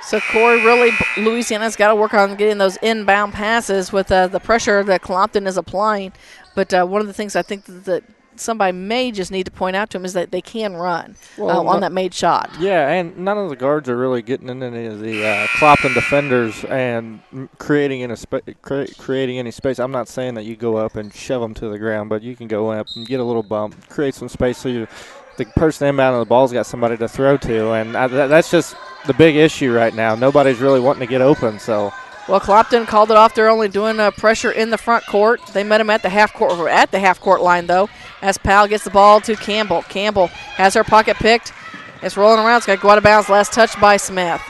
Speaker 2: So, Corey, really, Louisiana's got to work on getting those inbound passes with the pressure that Clopton is applying. But one of the things I think that somebody may just need to point out to them is that they can run on that made shot.
Speaker 3: Yeah, and none of the guards are really getting in any of the Clopton defenders and creating any space. I'm not saying that you go up and shove them to the ground, but you can go up and get a little bump, create some space so the person inbound of the ball's got somebody to throw to, and that's just the big issue right now. Nobody's really wanting to get open, so.
Speaker 2: Well, Clopton called it off. They're only doing pressure in the front court. They met him at the half court line, though, as Powell gets the ball to Campbell. Campbell has her pocket picked. It's rolling around. It's going to go out of bounds. Last touch by Smith.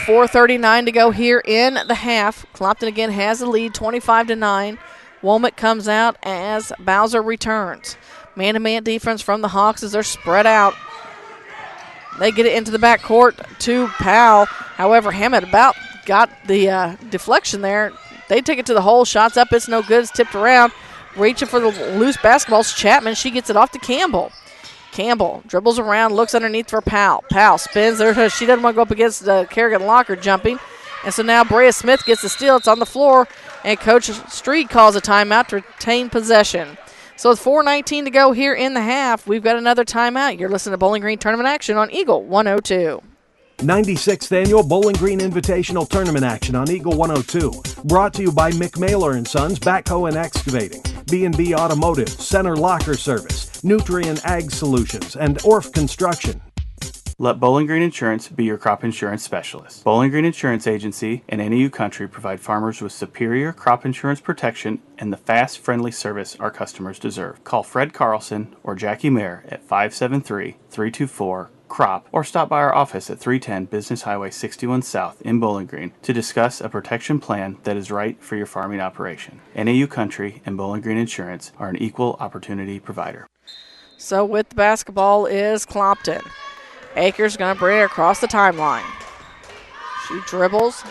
Speaker 2: 4:39 to go here in the half. Clopton again has the lead, 25-9. Womack comes out as Bowser returns. Man-to-man defense from the Hawks as they're spread out. They get it into the back court to Powell. However, Hammett about got the deflection there. They take it to the hole. Shots up. It's no good. It's tipped around. Reaching for the loose basketball. It's Chapman. She gets it off to Campbell. Campbell dribbles around, looks underneath for Powell. Powell spins there. She doesn't want to go up against Kerrigan Locker jumping. And so now Brea Smith gets the steal. It's on the floor. And Coach Street calls a timeout to retain possession. So with 4:19 to go here in the half, we've got another timeout. You're listening to Bowling Green Tournament action on Eagle 102.
Speaker 7: 96th Annual Bowling Green Invitational Tournament action on Eagle 102. Brought to you by McMailer & Sons Backhoe and Excavating, B&B Automotive, Center Locker Service, Nutrien Ag Solutions, and Orff Construction.
Speaker 17: Let Bowling Green Insurance be your crop insurance specialist. Bowling Green Insurance Agency and NAU Country provide farmers with superior crop insurance protection and the fast, friendly service our customers deserve. Call Fred Carlson or Jackie Mayer at 573-324-CROP or stop by our office at 310 Business Highway 61 South in Bowling Green to discuss a protection plan that is right for your farming operation. NAU Country and Bowling Green Insurance are an equal opportunity provider.
Speaker 2: So with the basketball is Clopton. Akers going to bring it across the timeline. She dribbles.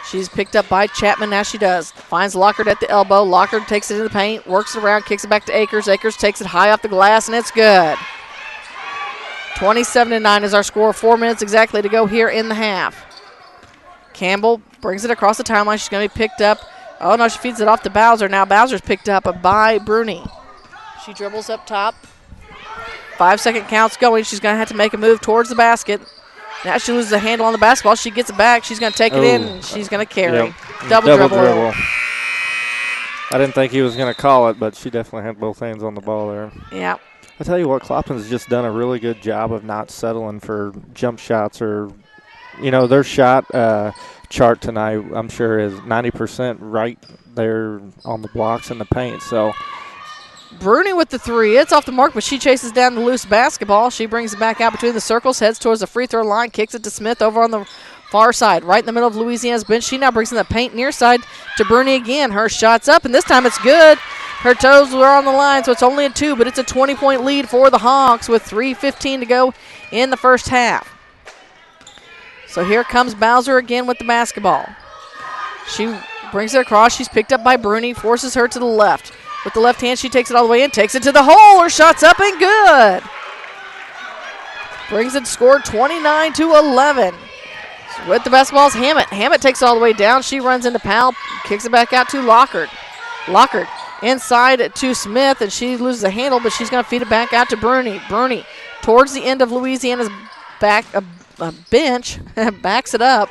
Speaker 2: She's picked up by Chapman. Now she does. Finds Lockard at the elbow. Lockard takes it in the paint, works it around, kicks it back to Akers. Akers takes it high off the glass, and it's good. 27-9 is our score. 4 minutes exactly to go here in the half. Campbell brings it across the timeline. She's going to be picked up. Oh, no, she feeds it off to Bowser. Now Bowser's picked up by Bruni. She dribbles up top. 5-second count's going. She's going to have to make a move towards the basket. Now she loses the handle on the basketball. She gets it back. She's going to take it in, and she's going to carry.
Speaker 3: Yep.
Speaker 2: Double dribble.
Speaker 3: I didn't think he was going to call it, but she definitely had both hands on the ball there.
Speaker 2: Yeah.
Speaker 3: I tell you what, Clopton's just done a really good job of not settling for jump shots or, their shot chart tonight, I'm sure, is 90% right there on the blocks and the paint. So
Speaker 2: Bruni with the three. It's off the mark, but she chases down the loose basketball. She brings it back out between the circles, heads towards the free throw line, kicks it to Smith over on the Far side, right in the middle of Louisiana's bench. She now brings in the paint near side to Bruni again. Her shot's up, and this time it's good. Her toes were on the line, so it's only a 2, but it's a 20-point lead for the Hawks with 3:15 to go in the first half. So here comes Bowser again with the basketball. She brings it across. She's picked up by Bruni, forces her to the left. With the left hand, she takes it all the way in, takes it to the hole. Her shot's up and good. Brings it scored 29-11. With the basketball is Hammett. Hammett takes it all the way down. She runs into Powell, kicks it back out to Lockard. Lockard inside to Smith, and she loses the handle, but she's going to feed it back out to Bruni. Bruni towards the end of Louisiana's back bench, backs it up.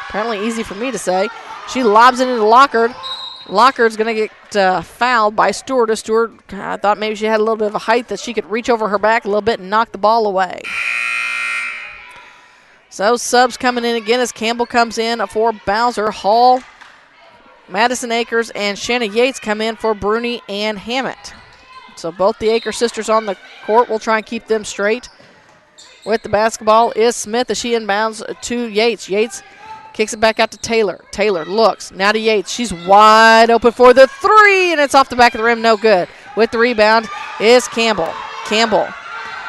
Speaker 2: Apparently easy for me to say. She lobs it into Lockard. Lockard's going to get fouled by Stewart. Stewart, I thought maybe she had a little bit of a height that she could reach over her back a little bit and knock the ball away. So subs coming in again as Campbell comes in for Bowser. Hall, Madison Akers, and Shanna Yates come in for Bruni and Hammett. So both the Akers sisters on the court. We'll try and keep them straight. With the basketball is Smith as she inbounds to Yates. Yates kicks it back out to Taylor. Taylor looks. Now to Yates. She's wide open for the 3, and it's off the back of the rim. No good. With the rebound is Campbell. Campbell.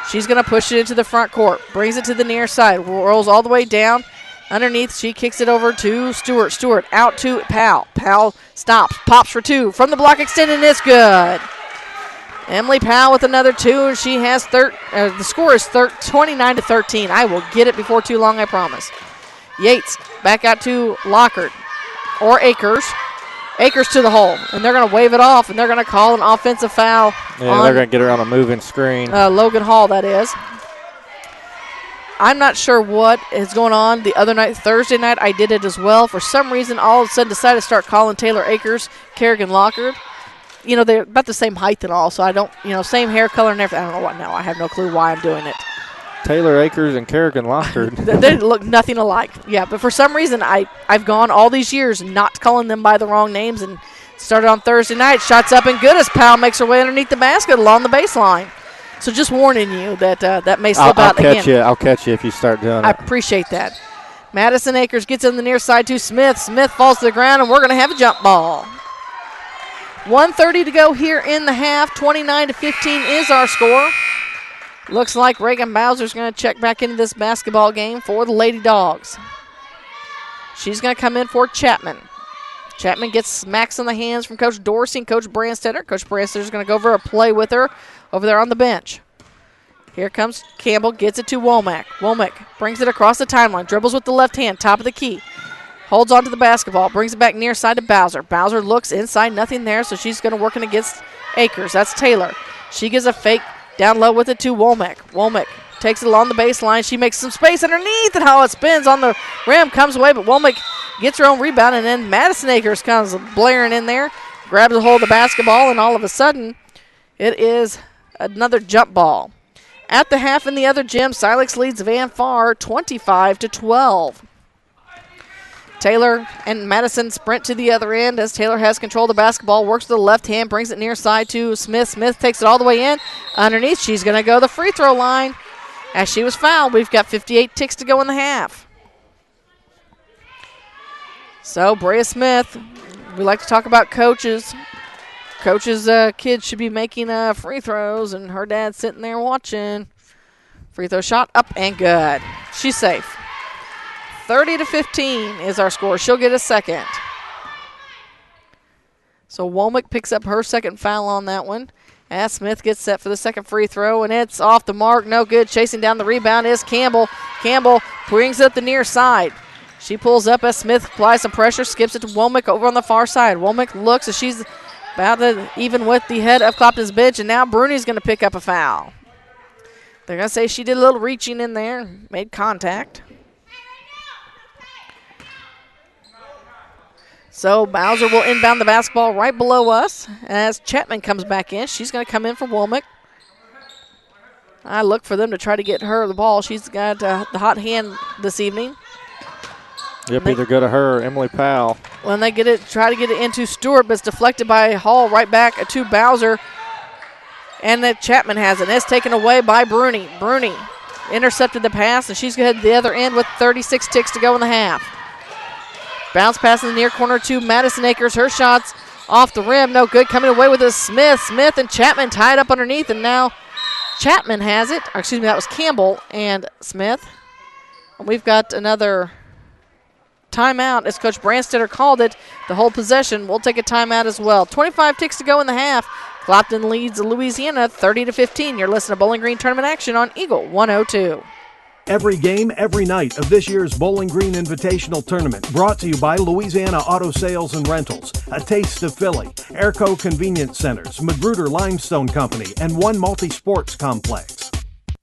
Speaker 2: She's going to push it into the front court. Brings it to the near side. Rolls all the way down. Underneath, she kicks it over to Stewart. Stewart out to Powell. Powell stops. Pops for 2. From the block extended, and it's good. Emily Powell with another 2. She has the score is 29-13. I will get it before too long, I promise. Yates back out to Lockard or Akers. Akers to the hole, and they're going to wave it off, and they're going to call an offensive foul.
Speaker 3: Yeah, they're going to get her on a moving screen.
Speaker 2: Logan Hall, that is. I'm not sure what is going on. The other night, Thursday night, I did it as well. For some reason, all of a sudden decided to start calling Taylor Akers, Kerrigan Lockard. You know, they're about the same height and all, so I don't, same hair color and everything. I don't know what now. I have no clue why I'm doing it.
Speaker 3: Taylor Akers and Kerrigan Lockard.
Speaker 2: They look nothing alike. Yeah, but for some reason, I've gone all these years not calling them by the wrong names, and started on Thursday night. Shots up and good as Powell makes her way underneath the basket along the baseline. So just warning you that that may slip out again.
Speaker 3: I'll catch you if you start doing it.
Speaker 2: I appreciate that. Madison Akers gets in the near side to Smith. Smith falls to the ground, and we're going to have a jump ball. 1:30 to go here in the half. 29-15 is our score. Looks like Reagan Bowser's going to check back into this basketball game for the Lady Dogs. She's going to come in for Chapman. Chapman gets smacks on the hands from Coach Dorsey and Coach Branstetter. Coach Branstetter's going to go over a play with her over there on the bench. Here comes Campbell, gets it to Womack. Womack brings it across the timeline, dribbles with the left hand, top of the key. Holds on to the basketball, brings it back near side to Bowser. Bowser looks inside, nothing there, so she's going to work in against Akers. That's Taylor. She gives a fake down low with it to Womack. Womack takes it along the baseline. She makes some space underneath, and how it spins on the rim, comes away, but Womack gets her own rebound, and then Madison Akers comes blaring in there, grabs a hold of the basketball, and all of a sudden, it is another jump ball. At the half in the other gym, Silex leads Van Far 25-12. Taylor and Madison sprint to the other end as Taylor has control of the basketball, works with the left hand, brings it near side to Smith. Smith takes it all the way in. Underneath, she's going to go to the free throw line. As she was fouled, we've got 58 ticks to go in the half. So, Brea Smith, we like to talk about coaches. Coaches' kids should be making free throws, and her dad's sitting there watching. Free throw shot up and good. She's safe. 30-15 is our score. She'll get a second. So Womack picks up her second foul on that one. As Smith gets set for the second free throw, and it's off the mark. No good. Chasing down the rebound is Campbell. Campbell brings it up the near side. She pulls up as Smith applies some pressure, skips it to Womack over on the far side. Womack looks as she's about to even with the head of Clopton's bench, and now Bruni's going to pick up a foul. They're going to say she did a little reaching in there, made contact. So Bowser will inbound the basketball right below us as Chapman comes back in. She's going to come in for Womack. I look for them to try to get her the ball. She's got the hot hand this evening.
Speaker 3: Yep, either go to her or Emily Powell.
Speaker 2: When they try to get it into Stewart, but it's deflected by Hall right back to Bowser. And then Chapman has it. And it's taken away by Bruni. Bruni intercepted the pass, and she's going to head to the other end with 36 ticks to go in the half. Bounce pass in the near corner to Madison Akers. Her shot's off the rim, no good. Coming away with is Smith. Smith and Chapman tied up underneath, and now Chapman has it. Or excuse me, that was Campbell and Smith. And we've got another timeout as Coach Branstetter called it. The whole possession. We'll take a timeout as well. 25 ticks to go in the half. Clopton leads Louisiana 30-15. You're listening to Bowling Green Tournament action on Eagle 102.
Speaker 7: Every game, every night of this year's Bowling Green Invitational Tournament, brought to you by Louisiana Auto Sales and Rentals, A Taste of Philly, Airco Convenience Centers, Magruder Limestone Company, and One Multi-Sports Complex.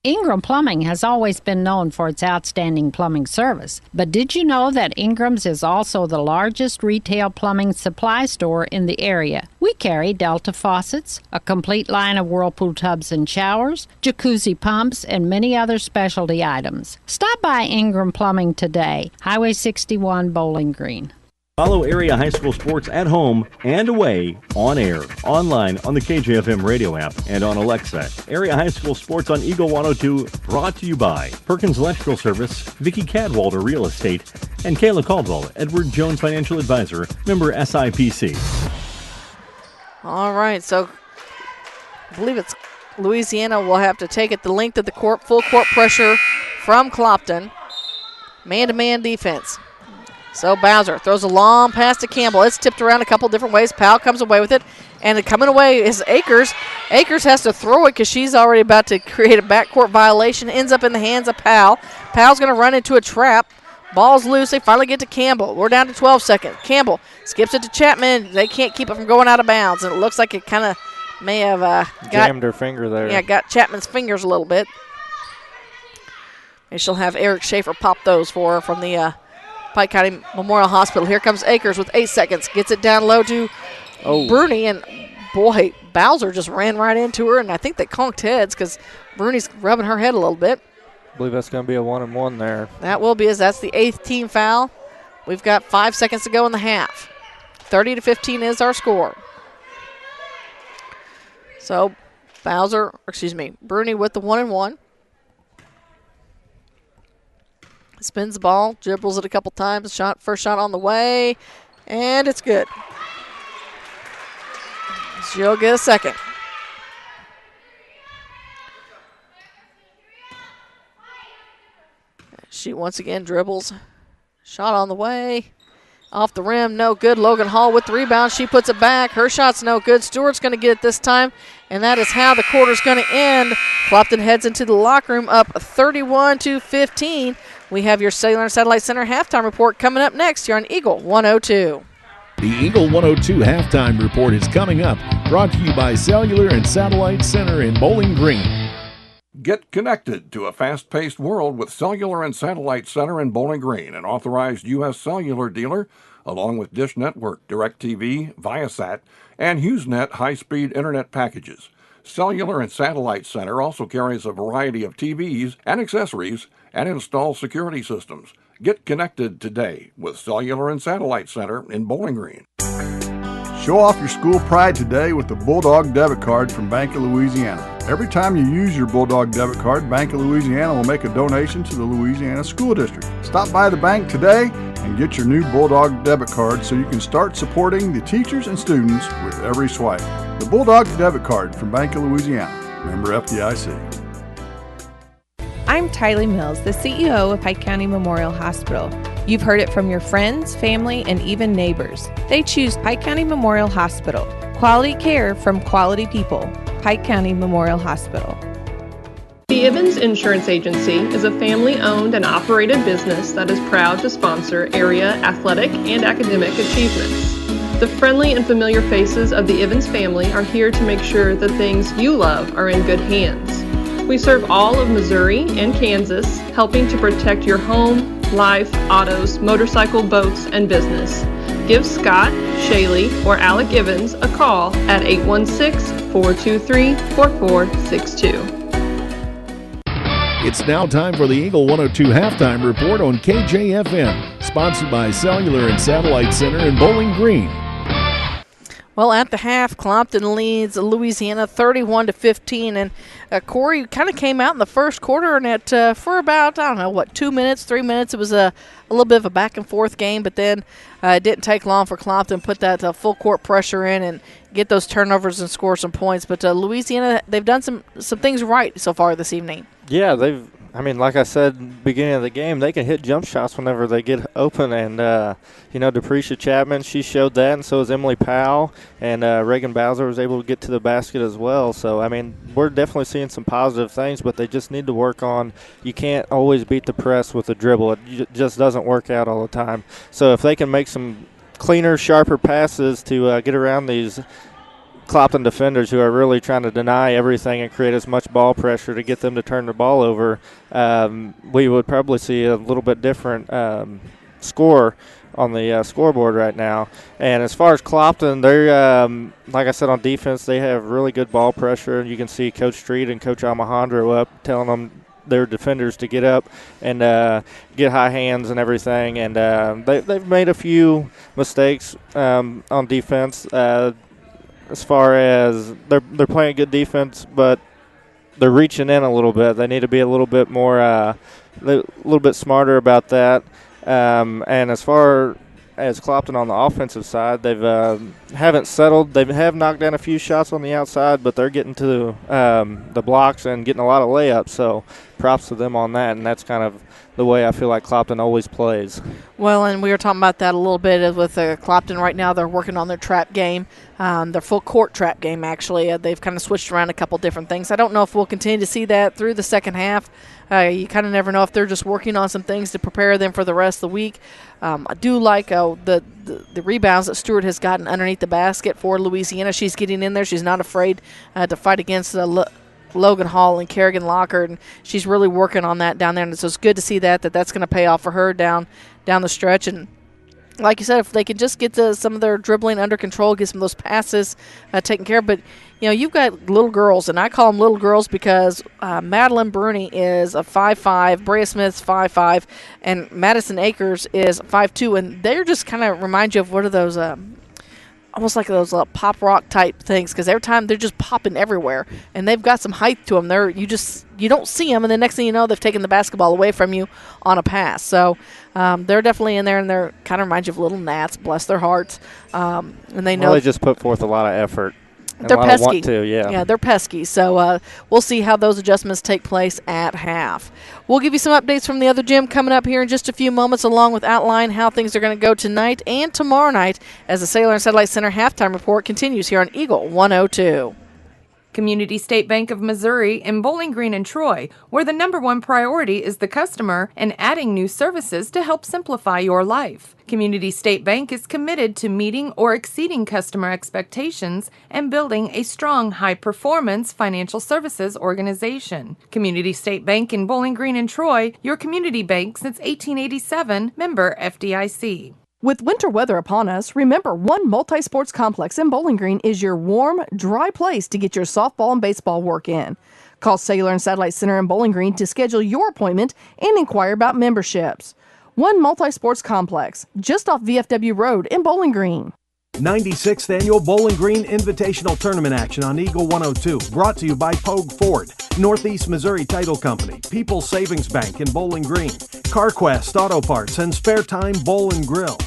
Speaker 18: Ingram Plumbing has always been known for its outstanding plumbing service, but did you know that Ingram's is also the largest retail plumbing supply store in the area? We carry Delta faucets, a complete line of Whirlpool tubs and showers, jacuzzi pumps, and many other specialty items. Stop by Ingram Plumbing today, Highway 61, Bowling Green.
Speaker 4: Follow area high school sports at home and away, on air, online, on the KJFM radio app, and on Alexa. Area high school sports on Eagle 102, brought to you by Perkins Electrical Service, Vicki Cadwalder Real Estate, and Kayla Caldwell, Edward Jones Financial Advisor, member SIPC.
Speaker 2: All right, so I believe it's Louisiana will have to take it the length of the court, full court pressure from Clopton. Man-to-man defense. So Bowser throws a long pass to Campbell. It's tipped around a couple different ways. Powell comes away with it. And coming away is Akers. Akers has to throw it because she's already about to create a backcourt violation. Ends up in the hands of Powell. Powell's going to run into a trap. Ball's loose. They finally get to Campbell. We're down to 12 seconds. Campbell skips it to Chapman. They can't keep it from going out of bounds. And it looks like it kind of may have
Speaker 3: jammed her finger there.
Speaker 2: Yeah, got Chapman's fingers a little bit. And she'll have Eric Schaefer pop those for her from the Pike County Memorial Hospital. Here comes Akers with 8 seconds. Gets it down low to Bruni, and boy, Bowser just ran right into her, and I think they conked heads because Bruni's rubbing her head a little bit.
Speaker 3: I believe that's going to be a 1-and-1 there.
Speaker 2: That will be, as that's the 8th team foul. We've got 5 seconds to go in the half. 30-15 is our score. So Bruni with the 1-and-1. Spins the ball, dribbles it a couple times. First shot on the way, and it's good. She'll get a second. She once again dribbles. Shot on the way. Off the rim, no good. Logan Hall with the rebound. She puts it back. Her shot's no good. Stewart's going to get it this time, and that is how the quarter's going to end. Clopton heads into the locker room up 31-15. We have your Cellular and Satellite Center halftime report coming up next here on Eagle 102.
Speaker 1: The Eagle 102 halftime report is coming up, brought to you by Cellular and Satellite Center in Bowling Green.
Speaker 13: Get connected to a fast-paced world with Cellular and Satellite Center in Bowling Green, an authorized U.S. cellular dealer, along with Dish Network, DirecTV, Viasat, and HughesNet high-speed internet packages. Cellular and Satellite Center also carries a variety of TVs and accessories and installs security systems. Get connected today with Cellular and Satellite Center in Bowling Green.
Speaker 6: Show off your school pride today with the Bulldog debit card from Bank of Louisiana. Every time you use your Bulldog debit card, Bank of Louisiana will make a donation to the Louisiana School District. Stop by the bank today and get your new Bulldog debit card so you can start supporting the teachers and students with every swipe. The Bulldog debit card from Bank of Louisiana. Member FDIC.
Speaker 14: I'm Tylee Mills, the CEO of Pike County Memorial Hospital. You've heard it from your friends, family, and even neighbors. They choose Pike County Memorial Hospital. Quality care from quality people. Pike County Memorial Hospital.
Speaker 19: The Evans Insurance Agency is a family-owned and operated business that is proud to sponsor area athletic and academic achievements. The friendly and familiar faces of the Evans family are here to make sure the things you love are in good hands. We serve all of Missouri and Kansas, helping to protect your home, life, autos, motorcycle, boats, and business. Give Scott, Shaylee, or Alec Evans a call at 816-423-4462.
Speaker 1: It's now time for the Eagle 102 halftime report on KJFM, sponsored by Cellular and Satellite Center in Bowling Green.
Speaker 2: Well, at the half, Clopton leads Louisiana 31-15, and Corey kind of came out in the first quarter, and for about 2 minutes, 3 minutes, it was a little bit of a back and forth game, but then it didn't take long for Clopton to put that full court pressure in and get those turnovers and score some points. But Louisiana, they've done some things right so far this evening.
Speaker 3: Yeah, like I said, beginning of the game, they can hit jump shots whenever they get open. And, Deprecia Chapman, she showed that, and so is Emily Powell. And Reagan Bowser was able to get to the basket as well. So, we're definitely seeing some positive things, but they just need to work on – you can't always beat the press with a dribble. It just doesn't work out all the time. So if they can make some cleaner, sharper passes to get around these – Clopton defenders who are really trying to deny everything and create as much ball pressure to get them to turn the ball over, we would probably see a little bit different score on the scoreboard right now. And as far as Clopton, they're, like I said, on defense, they have really good ball pressure. And you can see Coach Street and Coach Alejandro up telling them their defenders to get up and get high hands and everything. And they've made a few mistakes on defense. As far as they're playing good defense, but they're reaching in a little bit. They need to be a little bit more, a little bit smarter about that. And as far as Clopton on the offensive side, they've haven't settled. They have knocked down a few shots on the outside, but they're getting to the blocks and getting a lot of layups. So props to them on that, and that's kind of the way I feel like Clopton always plays.
Speaker 2: Well, and we were talking about that a little bit with Clopton right now. They're working on their trap game, their full court trap game, actually. They've kind of switched around a couple different things. I don't know if we'll continue to see that through the second half. You kind of never know if they're just working on some things to prepare them for the rest of the week. I do like the rebounds that Stewart has gotten underneath the basket for Louisiana. She's getting in there. She's not afraid to fight against Logan Hall and Kerrigan Lockhart, and she's really working on that down there. And so it's good to see that's going to pay off for her down the stretch. And like you said, if they can just get some of their dribbling under control, get some of those passes taken care of. But, you've got little girls, and I call them little girls because Madeline Bruni is a 5'5", Brea Smith's 5'5", and Madison Akers is 5'2", and they're just kind of remind you of what are those almost like those pop rock type things, because every time they're just popping everywhere, and they've got some height to them. You don't see them, and the next thing you know, they've taken the basketball away from you on a pass. So they're definitely in there, and they're kind of remind you of little gnats, bless their hearts, and they know
Speaker 3: they just put forth a lot of effort.
Speaker 2: They're pesky.
Speaker 3: Yeah,
Speaker 2: they're pesky. So we'll see how those adjustments take place at half. We'll give you some updates from the other gym coming up here in just a few moments, along with outline how things are going to go tonight and tomorrow night as the Sailor and Satellite Center halftime report continues here on Eagle 102.
Speaker 12: Community State Bank of Missouri in Bowling Green and Troy, where the number one priority is the customer and adding new services to help simplify your life. Community State Bank is committed to meeting or exceeding customer expectations and building a strong, high-performance financial services organization. Community State Bank in Bowling Green and Troy, your community bank since 1887, member FDIC.
Speaker 20: With winter weather upon us, remember One Multi-Sports Complex in Bowling Green is your warm, dry place to get your softball and baseball work in. Call Sailor and Satellite Center in Bowling Green to schedule your appointment and inquire about memberships. One Multi-Sports Complex, just off VFW Road in Bowling Green.
Speaker 7: 96th Annual Bowling Green Invitational Tournament action on Eagle 102, brought to you by Pogue Ford, Northeast Missouri Title Company, People's Savings Bank in Bowling Green, CarQuest Auto Parts, and Spare Time Bowl and Grill.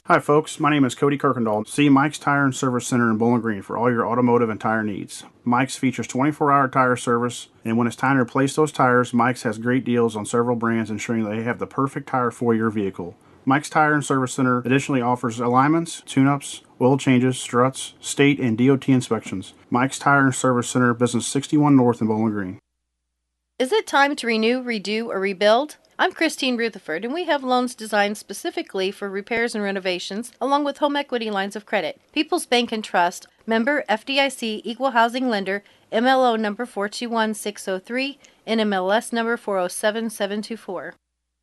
Speaker 21: Hi folks, my name is Cody Kirkendall. See Mike's Tire and Service Center in Bowling Green for all your automotive and tire needs. Mike's features 24-hour tire service, and when it's time to replace those tires, Mike's has great deals on several brands, ensuring they have the perfect tire for your vehicle. Mike's Tire and Service Center additionally offers alignments, tune-ups, oil changes, struts, state and DOT inspections. Mike's Tire and Service Center, Business 61 North in Bowling Green.
Speaker 22: Is it time to renew, redo, or rebuild? I'm Christine Rutherford, and we have loans designed specifically for repairs and renovations, along with home equity lines of credit. People's Bank and Trust, member FDIC, equal housing lender, MLO number 421603, NMLS number 407724.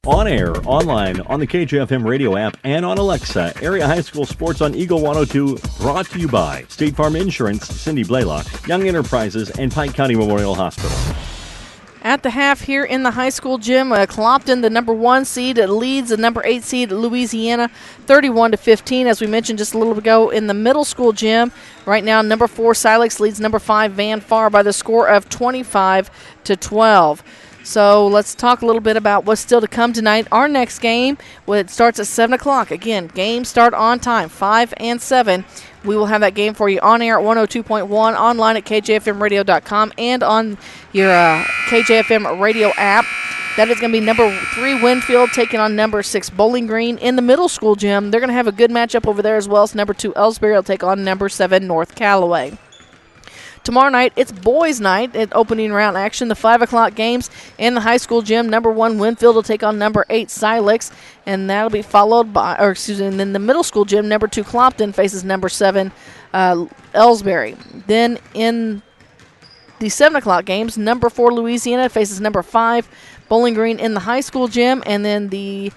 Speaker 4: On air, online, on the KJFM radio app, and on Alexa, Area High School Sports on Eagle 102, brought to you by State Farm Insurance, Cindy Blaylock, Young Enterprises, and Pike County Memorial Hospital.
Speaker 2: At the half here in the high school gym, Clopton, the number 1 seed, leads the number 8 seed, Louisiana, 31-15. As we mentioned just a little bit ago, in the middle school gym, right now, number 4 Silex leads number 5 Van Far by the score of 25-12. So let's talk a little bit about what's still to come tonight. Our next game, it starts at 7 o'clock. Again, games start on time, 5 and 7. We will have that game for you on air at 102.1, online at kjfmradio.com, and on your KJFM radio app. That is going to be number 3 Winfield taking on number 6 Bowling Green. In the middle school gym, they're going to have a good matchup over there as well. So number 2 Ellsbury will take on number 7 North Callaway. Tomorrow night, it's boys' night at opening round action. The 5 o'clock games in the high school gym. Number 1 Winfield will take on number 8 Silex, and that'll be followed by, and then the middle school gym, number 2 Clopton faces number 7 Ellsbury. Then in the 7 o'clock games, number 4 Louisiana faces number 5 Bowling Green in the high school gym, and then the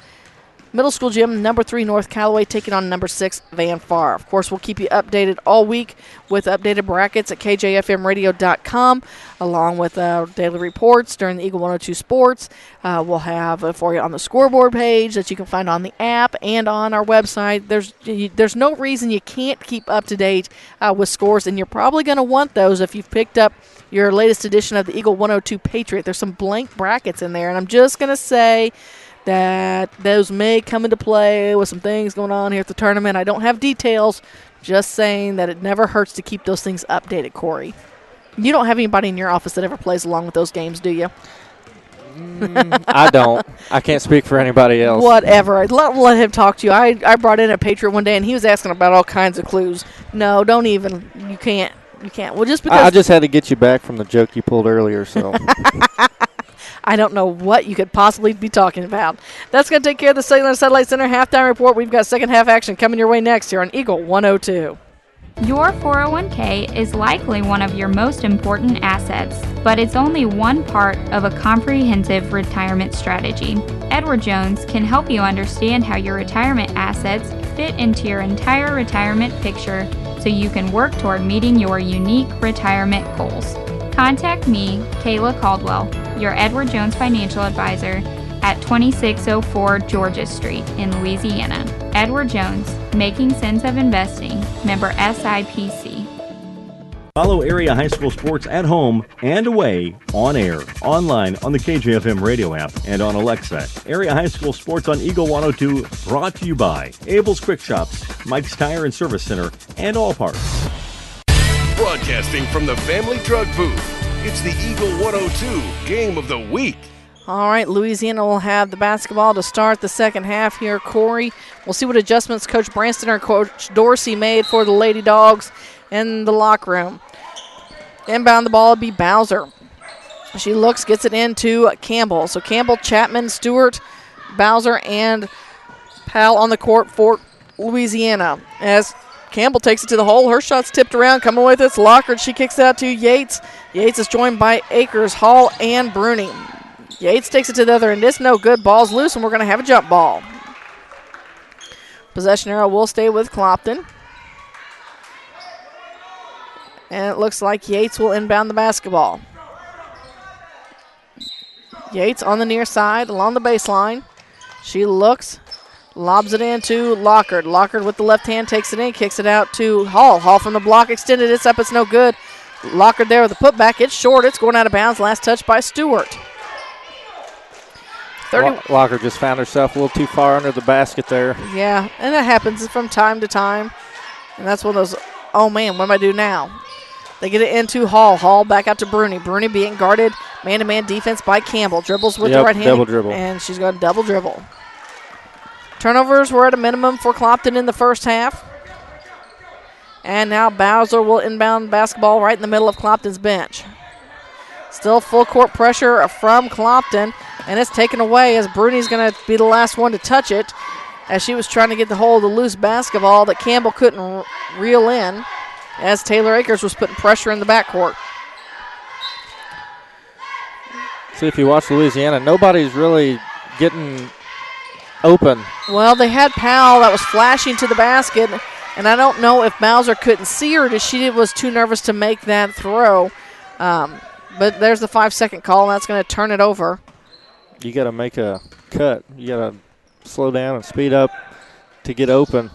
Speaker 2: middle school gym, number 3 North Callaway taking on number 6 Van Far. Of course, we'll keep you updated all week with updated brackets at kjfmradio.com, along with daily reports during the Eagle 102 Sports. We'll have for you on the scoreboard page that you can find on the app and on our website. There's no reason you can't keep up to date with scores, and you're probably going to want those if you've picked up your latest edition of the Eagle 102 Patriot. There's some blank brackets in there, and I'm just going to say that those may come into play with some things going on here at the tournament. I don't have details, just saying that it never hurts to keep those things updated, Corey. You don't have anybody in your office that ever plays along with those games, do you?
Speaker 3: I don't. I can't speak for anybody else.
Speaker 2: Whatever. Let him talk to you. I brought in a Patriot one day, and he was asking about all kinds of clues. No, don't even. You can't. You can't. Well, just because
Speaker 3: I just had to get you back from the joke you pulled earlier, so.
Speaker 2: I don't know what you could possibly be talking about. That's going to take care of the Cellular Satellite Center halftime report. We've got second half action coming your way next here on Eagle 102.
Speaker 11: Your 401k is likely one of your most important assets, but it's only one part of a comprehensive retirement strategy. Edward Jones can help you understand how your retirement assets fit into your entire retirement picture so you can work toward meeting your unique retirement goals. Contact me, Kayla Caldwell, your Edward Jones Financial Advisor, at 2604 Georgia Street in Louisiana. Edward Jones, Making Sense of Investing, member SIPC.
Speaker 4: Follow area high school sports at home and away, on air, online, on the KJFM radio app, and on Alexa. Area high school sports on Eagle 102, brought to you by Abel's Quick Shops, Mike's Tire and Service Center, and All Parts.
Speaker 9: Broadcasting from the Family Drug Booth, it's the Eagle 102 Game of the Week.
Speaker 2: All right, Louisiana will have the basketball to start the second half here. Corey, we'll see what adjustments Coach Branston or Coach Dorsey made for the Lady Dogs in the locker room. Inbound the ball will be Bowser. She looks, gets it into Campbell. So Campbell, Chapman, Stewart, Bowser, and Powell on the court for Louisiana. As Campbell takes it to the hole. Her shot's tipped around. Coming with it's Lockard. She kicks it out to Yates. Yates is joined by Akers, Hall, and Bruni. Yates takes it to the other end. It's no good. Ball's loose, and we're going to have a jump ball. Possession arrow will stay with Clopton. And it looks like Yates will inbound the basketball. Yates on the near side along the baseline. She looks, lobs it into Lockard. Lockard with the left hand takes it in, kicks it out to Hall. Hall from the block extended. It's up. It's no good. Lockard there with the putback. It's short. It's going out of bounds. Last touch by Stewart.
Speaker 3: Lockard just found herself a little too far under the basket there.
Speaker 2: Yeah, and that happens from time to time. And that's one of those, oh, man, what am I do now? They get it into Hall. Hall back out to Bruni. Bruni being guarded man-to-man defense by Campbell. Dribbles with the right hand.
Speaker 3: Double dribble.
Speaker 2: And she's going to double dribble. Turnovers were at a minimum for Clopton in the first half. And now Bowser will inbound basketball right in the middle of Clopton's bench. Still full court pressure from Clopton. And it's taken away as Bruni's going to be the last one to touch it, as she was trying to get the hold of the loose basketball that Campbell couldn't reel in, as Taylor Akers was putting pressure in the backcourt.
Speaker 3: See, if you watch Louisiana, nobody's really getting open.
Speaker 2: Well, they had Powell that was flashing to the basket, and I don't know if Bowser couldn't see her or she was too nervous to make that throw. But there's the 5-second call, and that's going to turn it over.
Speaker 3: You got to make a cut. You got to slow down and speed up to get open.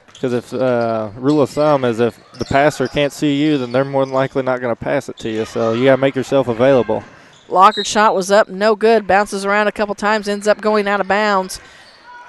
Speaker 3: Because if rule of thumb is if the passer can't see you, then they're more than likely not going to pass it to you. So you got to make yourself available.
Speaker 2: Locker's shot was up, no good. Bounces around a couple times, ends up going out of bounds.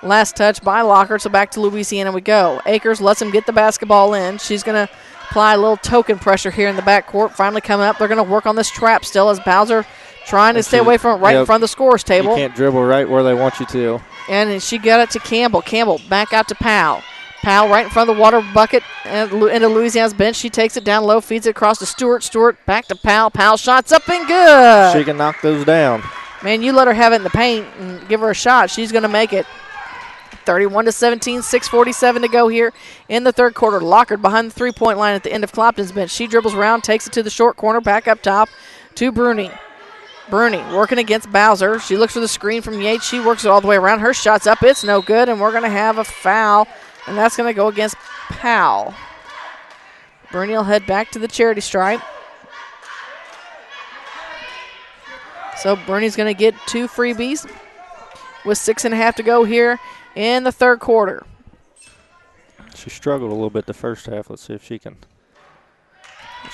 Speaker 2: Last touch by Locker, so back to Louisiana we go. Akers lets him get the basketball in. She's going to apply a little token pressure here in the backcourt. Finally coming up. They're going to work on this trap still as Bowser trying to stay away from it right in front of the scorer's table.
Speaker 3: You can't dribble right where they want you to.
Speaker 2: And she got it to Campbell. Campbell back out to Powell. Powell right in front of the water bucket into Louisiana's bench. She takes it down low, feeds it across to Stewart. Stewart back to Powell. Powell shots up and good.
Speaker 3: She can knock those down.
Speaker 2: Man, you let her have it in the paint and give her a shot. She's going to make it. 31-17, 6:47 to go here in the third quarter. Lockard behind the three-point line at the end of Clopton's bench. She dribbles around, takes it to the short corner, back up top to Bruni. Bruni working against Bowser. She looks for the screen from Yates. She works it all the way around. Her shot's up. It's no good, and we're going to have a foul, and that's going to go against Powell. Bruni will head back to the charity stripe. So Bruni's going to get 2 freebies with 6.5 to go here in the third quarter.
Speaker 3: She struggled a little bit the first half. Let's see if she can.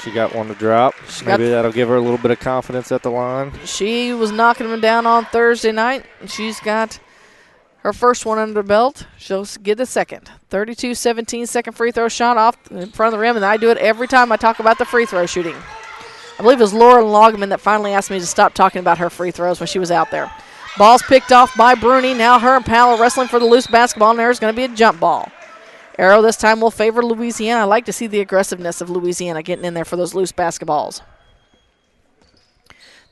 Speaker 3: She got one to drop. Maybe that'll give her a little bit of confidence at the line.
Speaker 2: She was knocking them down on Thursday night, and she's got her first one under the belt. She'll get the second. 32-17, second free throw shot off in front of the rim, and I do it every time I talk about the free throw shooting. I believe it was Laura Logman that finally asked me to stop talking about her free throws when she was out there. Ball's picked off by Bruni. Now her and Powell are wrestling for the loose basketball, and there's going to be a jump ball. Arrow this time will favor Louisiana. I like to see the aggressiveness of Louisiana getting in there for those loose basketballs.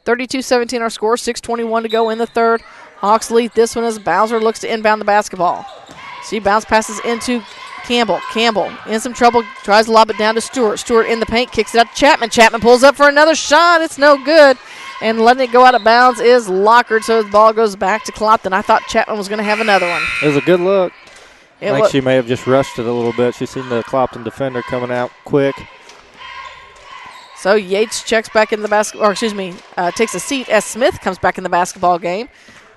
Speaker 2: 32-17 our score, 6:21 to go in the third. Hawks lead this one as Bowser looks to inbound the basketball. She bounce passes into Campbell. Campbell in some trouble, tries to lob it down to Stewart. Stewart in the paint, kicks it out to Chapman. Chapman pulls up for another shot. It's no good. And letting it go out of bounds is Lockard, so the ball goes back to Clopton. I thought Chapman was going to have another one.
Speaker 3: It was a good look. I think she may have just rushed it a little bit. She's seen the Clopton defender coming out quick.
Speaker 2: So Yates checks back in the basketball, takes a seat as Smith comes back in the basketball game.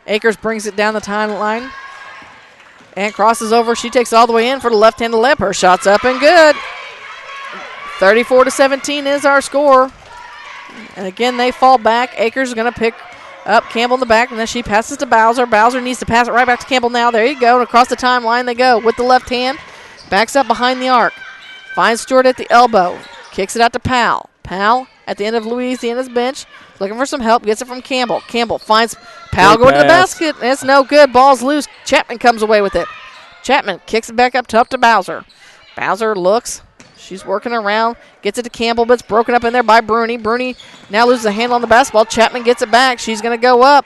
Speaker 2: Akers brings it down the timeline and crosses over. She takes it all the way in for the left-handed layup. Her shot's up and good. 34-17 is our score. And again, they fall back. Akers is going to pick up Campbell in the back, and then she passes to Bowser. Bowser needs to pass it right back to Campbell now. There you go. And across the timeline they go with the left hand. Backs up behind the arc. Finds Stewart at the elbow. Kicks it out to Powell. Powell at the end of Louisiana's bench. Looking for some help. Gets it from Campbell. Campbell finds Powell going to the basket. And it's no good. Ball's loose. Chapman comes away with it. Chapman kicks it back up top to Bowser. Bowser looks. She's working around, gets it to Campbell, but it's broken up in there by Bruni. Bruni now loses a handle on the basketball. Chapman gets it back. She's going to go up.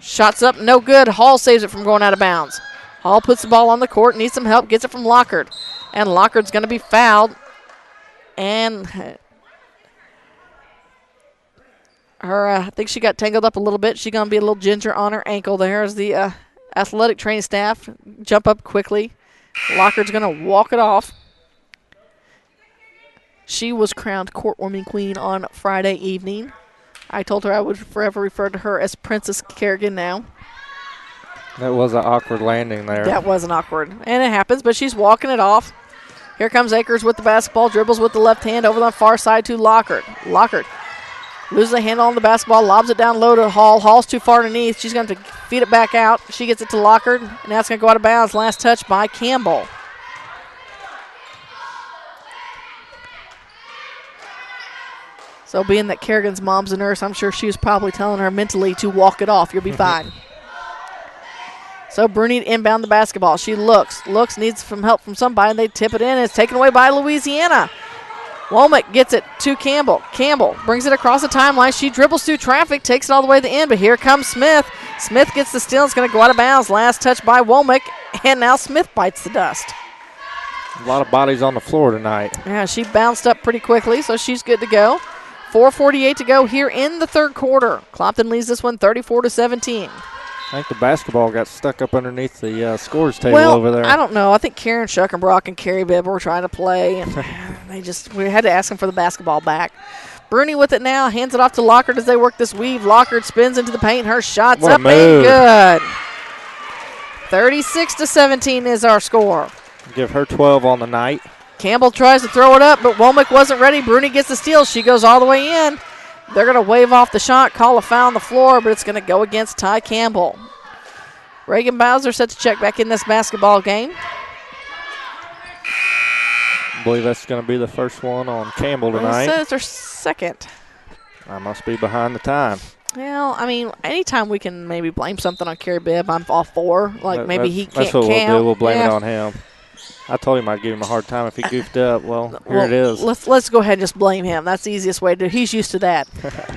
Speaker 2: Shots up, no good. Hall saves it from going out of bounds. Hall puts the ball on the court, needs some help, gets it from Lockard. And Lockard's going to be fouled. And her, I think she got tangled up a little bit. She's going to be a little ginger on her ankle there as the athletic training staff jump up quickly. Lockard's going to walk it off. She was crowned courtwoman queen on Friday evening. I told her I would forever refer to her as Princess Kerrigan now.
Speaker 3: That was an awkward landing there.
Speaker 2: That wasn't awkward. And it happens, but she's walking it off. Here comes Akers with the basketball, dribbles with the left hand over the far side to Lockard. Lockard loses the handle on the basketball, lobs it down low to Hall. Hall's too far underneath. She's going to feed it back out. She gets it to Lockard, and now it's going to go out of bounds. Last touch by Campbell. So being that Kerrigan's mom's a nurse, I'm sure she was probably telling her mentally to walk it off. You'll be fine. So Bruni to inbound the basketball. She looks, needs some help from somebody, and they tip it in. It's taken away by Louisiana. Womack gets it to Campbell. Campbell brings it across the timeline. She dribbles through traffic, takes it all the way to the end, but here comes Smith. Smith gets the steal. It's going to go out of bounds. Last touch by Womack, and now Smith bites the dust.
Speaker 3: A lot of bodies on the floor tonight.
Speaker 2: Yeah, she bounced up pretty quickly, so she's good to go. 4:48 to go here in the third quarter. Clopton leads this one 34-17.
Speaker 3: I think the basketball got stuck up underneath the scores table over there.
Speaker 2: I don't know. I think Karen Schuckenbrock and Carrie Bibb were trying to play, and we had to ask them for the basketball back. Bruni with it now, hands it off to Lockard as they work this weave. Lockard spins into the paint. Her shot's
Speaker 3: What a
Speaker 2: up and
Speaker 3: move.
Speaker 2: good. 36-17 is our score.
Speaker 3: Give her 12 on the night.
Speaker 2: Campbell tries to throw it up, but Womack wasn't ready. Bruni gets the steal. She goes all the way in. They're going to wave off the shot, call a foul on the floor, but it's going to go against Ty Campbell. Reagan Bowser set to check back in this basketball game.
Speaker 3: I believe that's going to be the first one on Campbell tonight.
Speaker 2: It says their second.
Speaker 3: I must be behind the time.
Speaker 2: Well, I mean, anytime we can maybe blame something on Kerry Bibb, I'm all for. Like, maybe he can't
Speaker 3: That's what
Speaker 2: count.
Speaker 3: we'll do. We'll blame it on him. I told him I'd give him a hard time if he goofed up. Well, here it is.
Speaker 2: Let's go ahead and just blame him. That's the easiest way to do it. He's used to that.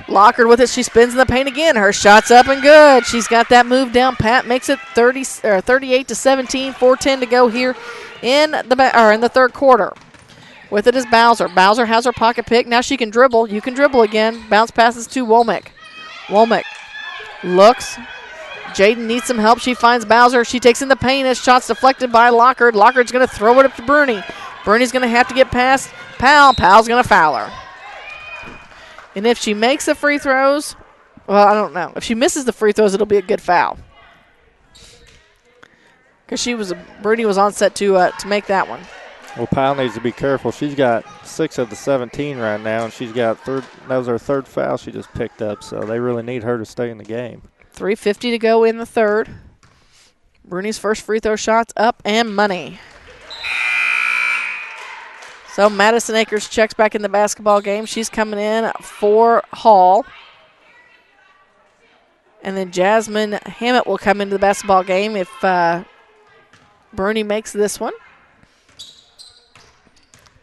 Speaker 2: Lockard with it. She spins in the paint again. Her shot's up and good. She's got that move down. Pat makes it 38-17. 4:10 to go here in the third quarter. With it is Bowser. Bowser has her pocket pick. Now she can dribble. You can dribble again. Bounce passes to Womack. Womack looks. Jaden needs some help. She finds Bowser. She takes in the paint as shots deflected by Lockard. Lockard's going to throw it up to Bruni. Bruni's going to have to get past Powell. Powell's going to foul her. And if she makes the free throws, well, I don't know. If she misses the free throws, it'll be a good foul. Because Bruni was on set to make that one.
Speaker 3: Well, Powell needs to be careful. She's got 6 of the 17 right now, and she's got that was her third foul she just picked up, so they really need her to stay in the game.
Speaker 2: 3:50 to go in the third. Bruni's first free throw shot's up and money. So Madison Akers checks back in the basketball game. She's coming in for Hall. And then Jasmine Hammett will come into the basketball game if Bruni makes this one.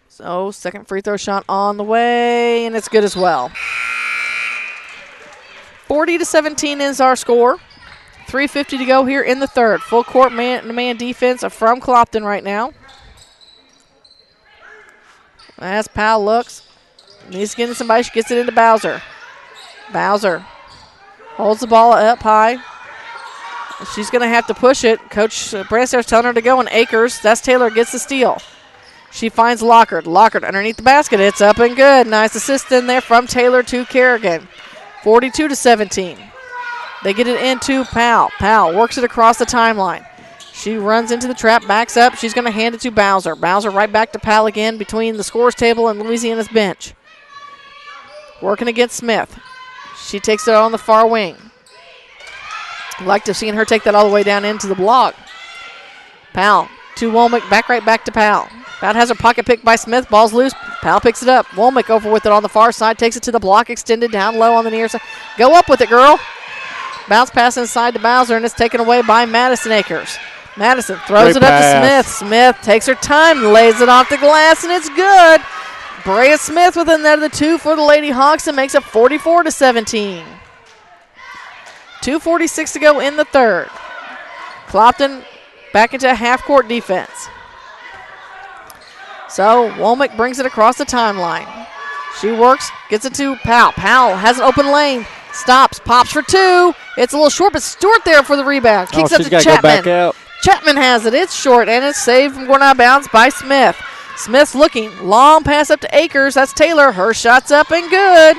Speaker 2: So second free throw shot on the way, and it's good as well. 40-17 is our score. 3:50 to go here in the third. Full court man-to-man defense from Clopton right now. As Powell looks, needs to get into somebody. She gets it into Bowser. Bowser holds the ball up high. She's going to have to push it. Coach Branstad's telling her to go, and Akers, that's Taylor, gets the steal. She finds Lockard. Lockard underneath the basket. It's up and good. Nice assist in there from Taylor to Kerrigan. 42-17. They get it into Powell. Powell works it across the timeline. She runs into the trap, backs up. She's going to hand it to Bowser. Bowser right back to Powell again between the scores table and Louisiana's bench. Working against Smith. She takes it on the far wing. Like to have seen her take that all the way down into the block. Powell to Womack, right back to Powell. Powell has her pocket picked by Smith. Ball's loose. Powell picks it up. Womack over with it on the far side. Takes it to the block, extended down low on the near side. Go up with it, girl. Bounce pass inside to Bowser, and it's taken away by Madison Akers. Madison throws it up to Smith. Smith takes her time, lays it off the glass, and it's good. Brea Smith with another two for the Lady Hawks and makes it 44-17. 2:46 to go in the third. Clopton back into half-court defense. So Womack brings it across the timeline. She works, gets it to Powell. Powell has an open lane. Stops, pops for two. It's a little short, but Stewart there for the rebound. Kicks up to Chapman. Go back out. Chapman has it. It's short, and it's saved from going out of bounds by Smith. Smith's looking. Long pass up to Akers. That's Taylor. Her shot's up and good.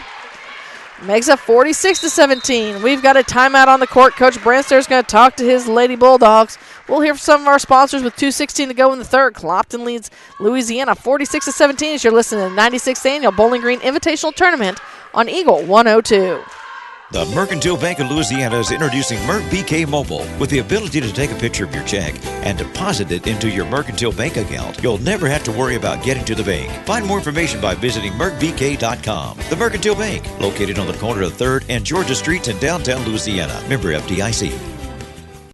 Speaker 2: Makes it 46-17. We've got a timeout on the court. Coach Branstad's going to talk to his Lady Bulldogs. We'll hear from some of our sponsors with 2:16 to go in the third. Clopton leads Louisiana 46-17 as you're listening to the 96th Annual Bowling Green Invitational Tournament on Eagle 102.
Speaker 8: The Mercantile Bank of Louisiana is introducing MercBK Mobile. With the ability to take a picture of your check and deposit it into your Mercantile Bank account, you'll never have to worry about getting to the bank. Find more information by visiting mercbk.com. The Mercantile Bank, located on the corner of 3rd and Georgia Streets in downtown Louisiana. Member FDIC.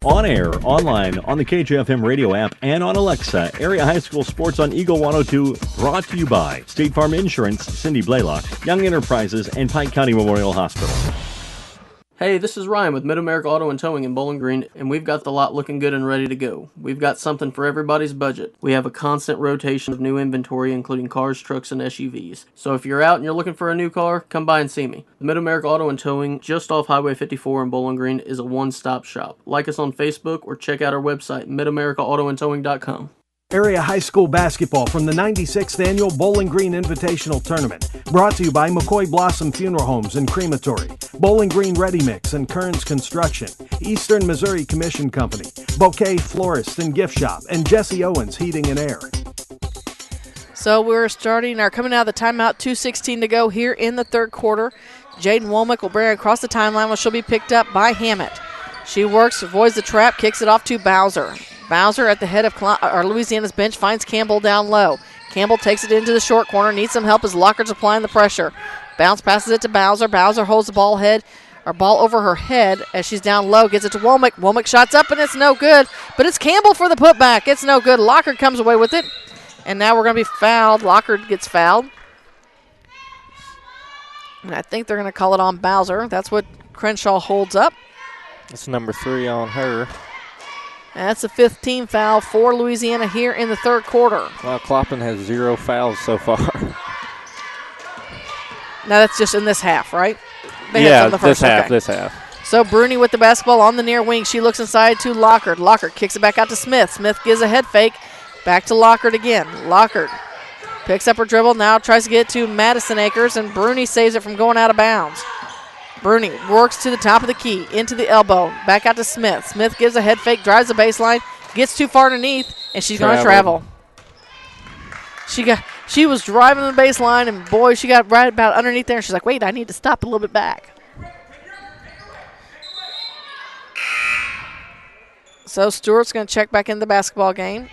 Speaker 4: On air, online, on the KJFM radio app, and on Alexa, Area High School Sports on Eagle 102, brought to you by State Farm Insurance, Cindy Blaylock, Young Enterprises, and Pike County Memorial Hospital.
Speaker 10: Hey, this is Ryan with Mid-America Auto and Towing in Bowling Green, and we've got the lot looking good and ready to go. We've got something for everybody's budget. We have a constant rotation of new inventory, including cars, trucks, and SUVs. So if you're out and you're looking for a new car, come by and see me. The Mid-America Auto and Towing, just off Highway 54 in Bowling Green, is a one-stop shop. Like us on Facebook or check out our website, midamericaautoandtowing.com.
Speaker 7: Area high school basketball from the 96th Annual Bowling Green Invitational Tournament. Brought to you by McCoy Blossom Funeral Homes and Crematory, Bowling Green Ready Mix and Kearns Construction, Eastern Missouri Commission Company, Bouquet Florist and Gift Shop, and Jesse Owens Heating and Air.
Speaker 2: So we're coming out of the timeout, 2:16 to go here in the third quarter. Jaden Womack will bring it across the timeline where she'll be picked up by Hammett. She works, avoids the trap, kicks it off to Bowser. Bowser at the head of Louisiana's bench finds Campbell down low. Campbell takes it into the short corner, needs some help as Locker's applying the pressure. Bounce passes it to Bowser. Bowser holds the ball over her head as she's down low, gets it to Womack. Womack shots up and it's no good, but it's Campbell for the putback. It's no good. Locker comes away with it, and now we're going to be fouled. Locker gets fouled. And I think they're going to call it on Bowser. That's what Crenshaw holds up.
Speaker 3: It's number 3 on her.
Speaker 2: That's the 5th team foul for Louisiana here in the third quarter.
Speaker 3: Well, Clopton has 0 fouls so far.
Speaker 2: Now that's just in this half, right?
Speaker 3: This half.
Speaker 2: So Bruni with the basketball on the near wing. She looks inside to Lockard. Lockard kicks it back out to Smith. Smith gives a head fake. Back to Lockard again. Lockard picks up her dribble. Now tries to get to Madison Akers, and Bruni saves it from going out of bounds. Bruni works to the top of the key, into the elbow, back out to Smith. Smith gives a head fake, drives the baseline, gets too far underneath, and she's going to travel. She was driving the baseline, and boy, she got right about underneath there, and she's like, wait, I need to stop a little bit back. So Stewart's going to check back in the basketball game.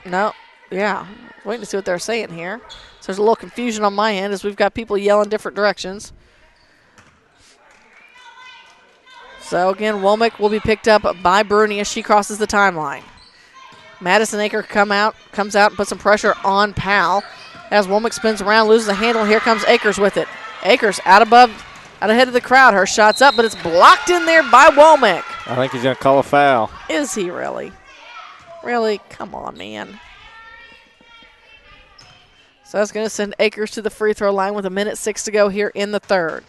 Speaker 2: No, yeah, waiting to see what they're saying here. So there's a little confusion on my end as we've got people yelling different directions. So, again, Womack will be picked up by Bruni as she crosses the timeline. Madison Aker comes out and puts some pressure on Powell. As Womack spins around, loses the handle. Here comes Akers with it. Akers out ahead of the crowd. Her shot's up, but it's blocked in there by Womack.
Speaker 3: I think he's going to call a foul.
Speaker 2: Is he really? Really? Come on, man. So that's going to send Akers to the free throw line with 1:06 to go here in the third.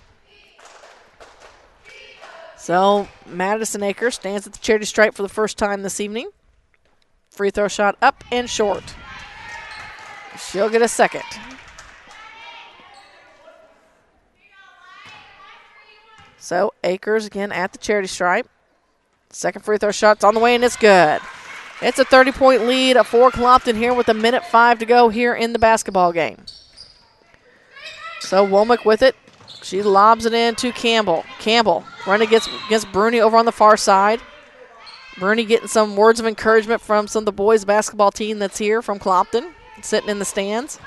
Speaker 2: So Madison Akers stands at the charity stripe for the first time this evening. Free throw shot up and short. She'll get a second. So Akers again at the charity stripe. Second free throw shot's on the way, and it's good. It's a 30-point lead for Clopton here with 1:05 to go here in the basketball game. So Womack with it. She lobs it in to Campbell. Campbell running against Bruni over on the far side. Bruni getting some words of encouragement from some of the boys' basketball team that's here from Clopton, sitting in the stands.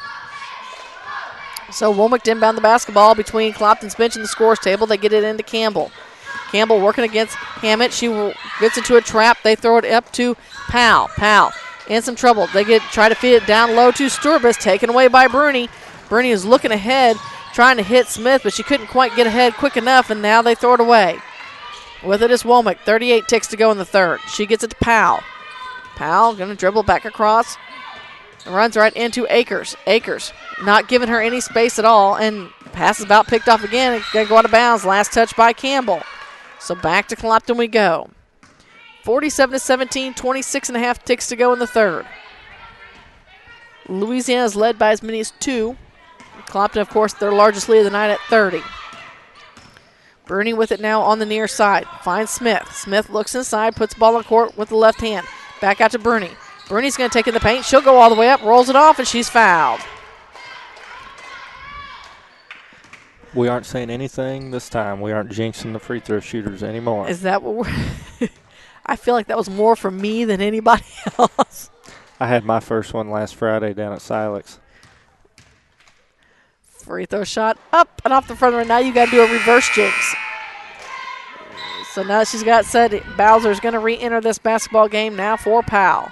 Speaker 2: So Womack inbound the basketball between Clopton's bench and the scores table. They get it into Campbell. Campbell working against Hammett. She gets into a trap. They throw it up to Powell. Powell in some trouble. They try to feed it down low to Sturbis, taken away by Bruni. Bruni is looking ahead, trying to hit Smith, but she couldn't quite get ahead quick enough, and now they throw it away. With it is Womack. 38 ticks to go in the third. She gets it to Powell. Powell going to dribble back across. Runs right into Akers. Akers not giving her any space at all, and pass is about picked off again. It's going to go out of bounds. Last touch by Campbell. So back to Clopton we go. 47-17, 26.5 ticks to go in the third. Louisiana is led by as many as 2. Clopton, of course, their largest lead of the night at 30. Bruni with it now on the near side. Finds Smith. Smith looks inside, puts the ball on court with the left hand. Back out to Bruni. Bruni's going to take in the paint. She'll go all the way up, rolls it off, and she's fouled.
Speaker 3: We aren't saying anything this time. We aren't jinxing the free throw shooters anymore.
Speaker 2: Is that what we're... I feel like that was more for me than anybody else.
Speaker 3: I had my first one last Friday down at Silex.
Speaker 2: Free throw shot up and off the front of her. Now you got to do a reverse jinx. So now she's got set. Bowser's going to re-enter this basketball game now for Powell.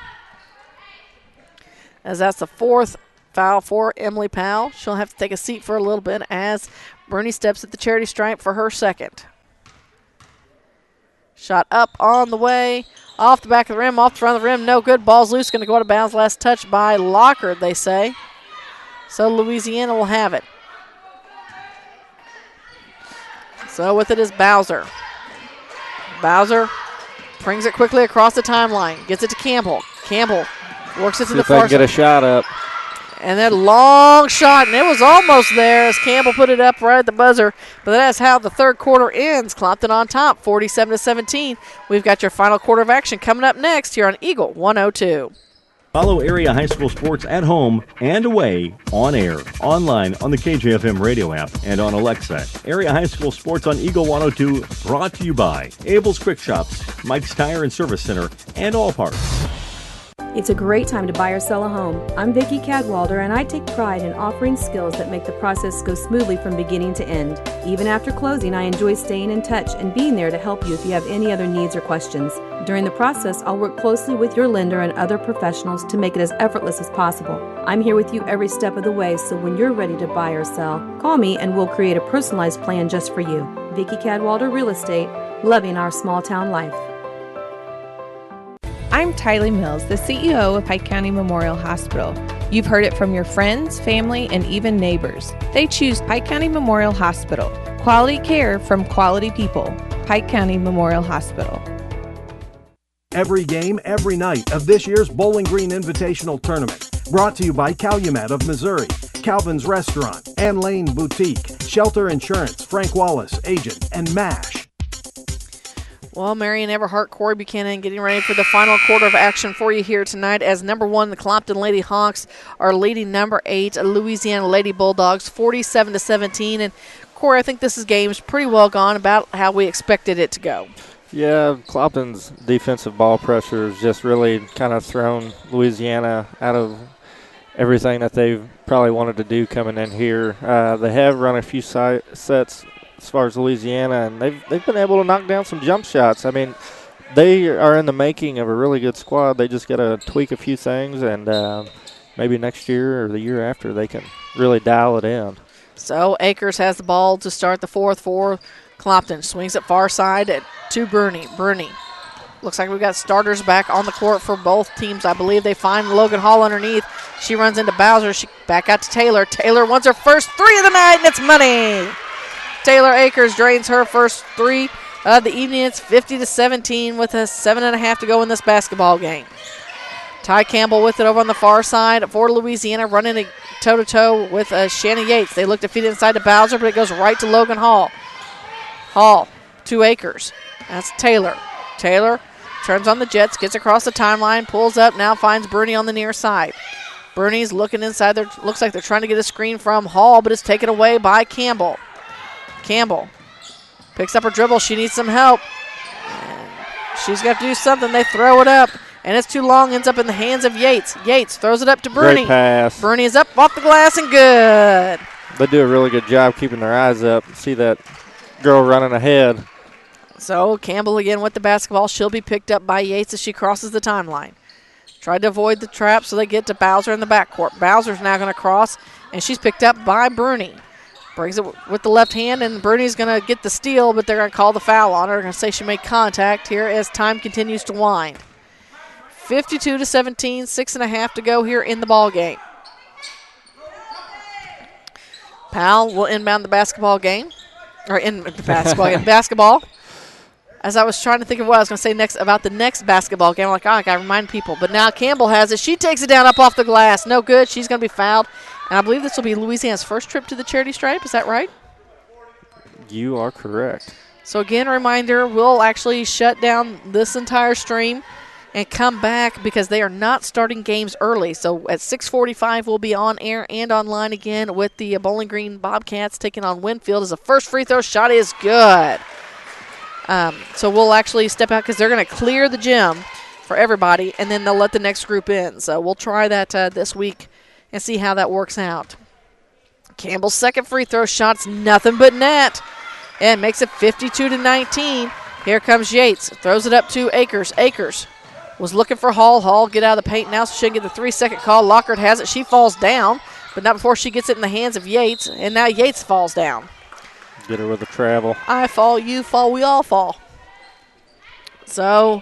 Speaker 2: As that's the 4th foul for Emily Powell. She'll have to take a seat for a little bit as Bruni steps at the charity stripe for her second. Shot up on the way. Off the back of the rim, off the front of the rim. No good. Ball's loose. Going to go out of bounds. Last touch by Lockard, they say. So Louisiana will have it. So with it is Bowser. Bowser brings it quickly across the timeline. Gets it to Campbell. Campbell Works it to
Speaker 3: See
Speaker 2: the
Speaker 3: if they
Speaker 2: far
Speaker 3: can get a
Speaker 2: side.
Speaker 3: shot up.
Speaker 2: And that long shot, and it was almost there as Campbell put it up right at the buzzer. But that's how the third quarter ends. Clopton on top, 47-17. We've got your final quarter of action coming up next here on Eagle 102.
Speaker 4: Follow area high school sports at home and away, on air, online, on the KJFM radio app, and on Alexa. Area high school sports on Eagle 102, brought to you by Abel's Quick Shops, Mike's Tire and Service Center, and All Parts.
Speaker 5: It's a great time to buy or sell a home. I'm Vicki Cadwalder, and I take pride in offering skills that make the process go smoothly from beginning to end. Even after closing, I enjoy staying in touch and being there to help you if you have any other needs or questions. During the process, I'll work closely with your lender and other professionals to make it as effortless as possible. I'm here with you every step of the way, so when you're ready to buy or sell, call me and we'll create a personalized plan just for you. Vicki Cadwalder Real Estate, loving our small town life.
Speaker 14: I'm Tylee Mills, the CEO of Pike County Memorial Hospital. You've heard it from your friends, family, and even neighbors. They choose Pike County Memorial Hospital. Quality care from quality people. Pike County Memorial Hospital.
Speaker 7: Every game, every night of this year's Bowling Green Invitational Tournament. Brought to you by Calumet of Missouri, Calvin's Restaurant, Ann Lane Boutique, Shelter Insurance, Frank Wallace, Agent, and MASH.
Speaker 2: Well, Marion Everhart, Corey Buchanan getting ready for the final quarter of action for you here tonight as number 1, the Clopton Lady Hawks are leading number 8, Louisiana Lady Bulldogs, 47-17. And, Corey, I think this game's pretty well gone about how we expected it to go.
Speaker 3: Yeah, Clopton's defensive ball pressure has just really kind of thrown Louisiana out of everything that they've probably wanted to do coming in here. They have run a few sets as far as Louisiana, and they've been able to knock down some jump shots. I mean, they are in the making of a really good squad. They just got to tweak a few things, and maybe next year or the year after they can really dial it in.
Speaker 2: So Akers has the ball to start the fourth for Clopton. Swings it far side to Bruni. Bruni. Looks like we've got starters back on the court for both teams. I believe they find Logan Hall underneath. She runs into Bowser. She back out to Taylor. Taylor wants her first 3 of the night, and it's money. Taylor Akers drains her first 3 of the evening. It's 50-17 with a 7.5 to go in this basketball game. Ty Campbell with it over on the far side for Louisiana, running toe-to-toe with Shannon Yates. They look to feed it inside to Bowser, but it goes right to Logan Hall. Hall to Akers. That's Taylor. Taylor turns on the Jets, gets across the timeline, pulls up, now finds Bruni on the near side. Bruni's looking inside there. Looks like they're trying to get a screen from Hall, but it's taken away by Campbell. Campbell picks up her dribble. She needs some help. She's got to do something. They throw it up, and it's too long. Ends up in the hands of Yates. Yates throws it up to Bruni.
Speaker 3: Great pass.
Speaker 2: Bruni is up off the glass and good.
Speaker 3: They do a really good job keeping their eyes up. See that girl running ahead.
Speaker 2: So Campbell again with the basketball. She'll be picked up by Yates as she crosses the timeline. Tried to avoid the trap, so they get to Bowser in the backcourt. Bowser's now going to cross, and she's picked up by Bruni. Brings it with the left hand, and Bruni's going to get the steal, but they're going to call the foul on her. They're going to say she made contact here as time continues to wind. 52-17, 6.5 to go here in the ball game. Powell will inbound the basketball game, or in the basketball game. Basketball. As I was trying to think of what I was going to say next about the next basketball game, I'm like, I got to remind people. But now Campbell has it. She takes it down up off the glass. No good. She's going to be fouled. And I believe this will be Louisiana's first trip to the charity stripe. Is that right?
Speaker 3: You are correct.
Speaker 2: So, again, a reminder, we'll actually shut down this entire stream and come back because they are not starting games early. So, at 6:45, we'll be on air and online again with the Bowling Green Bobcats taking on Winfield as the first free throw shot is good. So we'll actually step out because they're going to clear the gym for everybody, and then they'll let the next group in. So we'll try that this week and see how that works out. Campbell's second free throw shot's nothing but net, and makes it 52-19. Here comes Yates. Throws it up to Akers. Akers was looking for Hall. Hall get out of the paint now, so she can get the 3-second call. Lockhart has it. She falls down, but not before she gets it in the hands of Yates, and now Yates falls down.
Speaker 3: Get her with the travel.
Speaker 2: I fall, you fall, we all fall. So,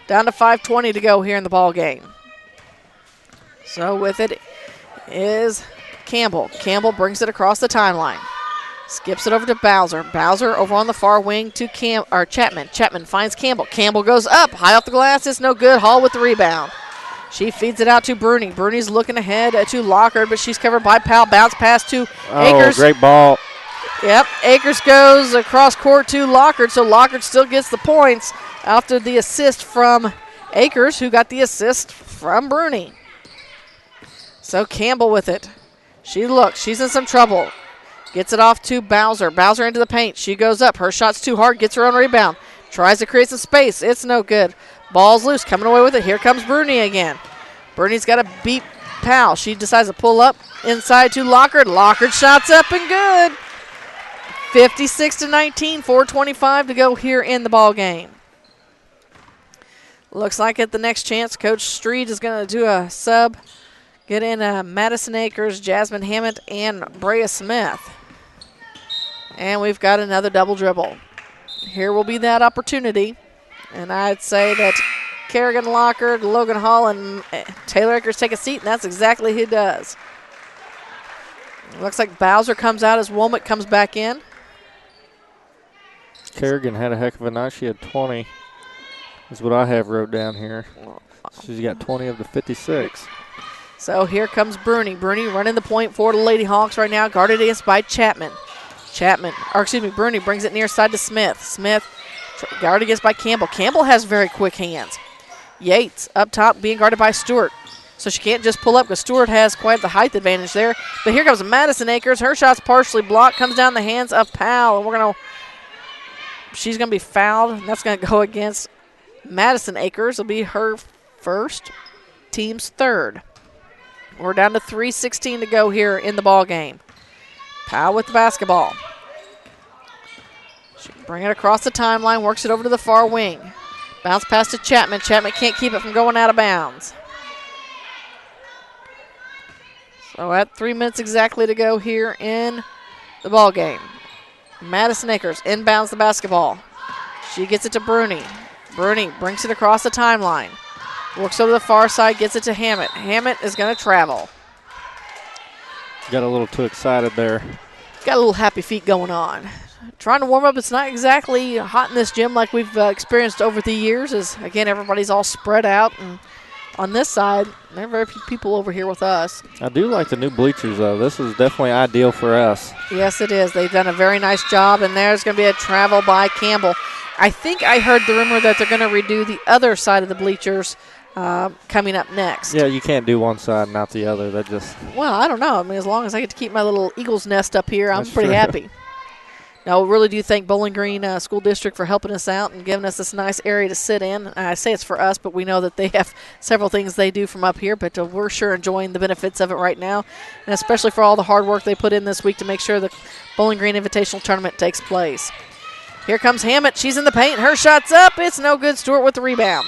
Speaker 2: down to 5:20 to go here in the ball game. So, with it is Campbell. Campbell brings it across the timeline. Skips it over to Bowser. Bowser over on the far wing to Chapman. Chapman finds Campbell. Campbell goes up, high off the glass. It's no good. Hall with the rebound. She feeds it out to Bruni. Bruni's looking ahead to Lockard, but she's covered by Powell. Bounce pass to Akers.
Speaker 3: Great ball.
Speaker 2: Yep, Akers goes across court to Lockard, so Lockard still gets the points after the assist from Akers, who got the assist from Bruni. So Campbell with it. She's in some trouble. Gets it off to Bowser. Bowser into the paint. She goes up. Her shot's too hard. Gets her own rebound. Tries to create some space. It's no good. Ball's loose. Coming away with it. Here comes Bruni again. Bruni's got to beat Powell. She decides to pull up inside to Lockard. Lockard shots up and good. 56-19. 4:25 to go here in the ball game. Looks like at the next chance, Coach Street is going to do a sub. Get in Madison Akers, Jasmine Hammett, and Brea Smith. And we've got another double dribble. Here will be that opportunity. And I'd say that Kerrigan Lockard, Logan Hall, and Taylor Akers take a seat, and that's exactly who does. Looks like Bowser comes out as Womack comes back in.
Speaker 3: Kerrigan had a heck of a night. She had 20. That's what I have wrote down here. She's got 20 of the 56.
Speaker 2: So here comes Bruni. Bruni running the point for the Lady Hawks right now, guarded against by Chapman. Bruni brings it near side to Smith. Smith guarded against by Campbell. Campbell has very quick hands. Yates up top being guarded by Stewart. So she can't just pull up because Stewart has quite the height advantage there. But here comes Madison Akers. Her shot's partially blocked. Comes down the hands of Powell. And she's going to be fouled. And that's going to go against Madison Akers. It'll be her first, team's third. We're down to 3:16 to go here in the ball game. Powell with the basketball. She can bring it across the timeline, works it over to the far wing. Bounce pass to Chapman. Chapman can't keep it from going out of bounds. So at 3 minutes exactly to go here in the ball game. Madison Akers inbounds the basketball. She gets it to Bruni. Bruni brings it across the timeline. Works over the far side, gets it to Hammett. Hammett is going to travel.
Speaker 3: Got a little too excited there.
Speaker 2: Got a little happy feet going on. Trying to warm up. It's not exactly hot in this gym like we've experienced over the years, as, again, everybody's all spread out. And on this side, there are very few people over here with us.
Speaker 3: I do like the new bleachers, though. This is definitely ideal for us.
Speaker 2: Yes, it is. They've done a very nice job, and there's going to be a travel by Campbell. I think I heard the rumor that they're going to redo the other side of the bleachers coming up next.
Speaker 3: Yeah, you can't do one side and not the other. That just...
Speaker 2: Well, I don't know. I mean, as long as I get to keep my little Eagles nest up here, I'm
Speaker 3: That's
Speaker 2: pretty
Speaker 3: true.
Speaker 2: happy. Now, we really do thank Bowling Green School District for helping us out and giving us this nice area to sit in. I say it's for us, but we know that they have several things they do from up here, but we're sure enjoying the benefits of it right now, and especially for all the hard work they put in this week to make sure the Bowling Green Invitational Tournament takes place. Here comes Hammett. She's in the paint. Her shot's up. It's no good. Stewart with the rebound.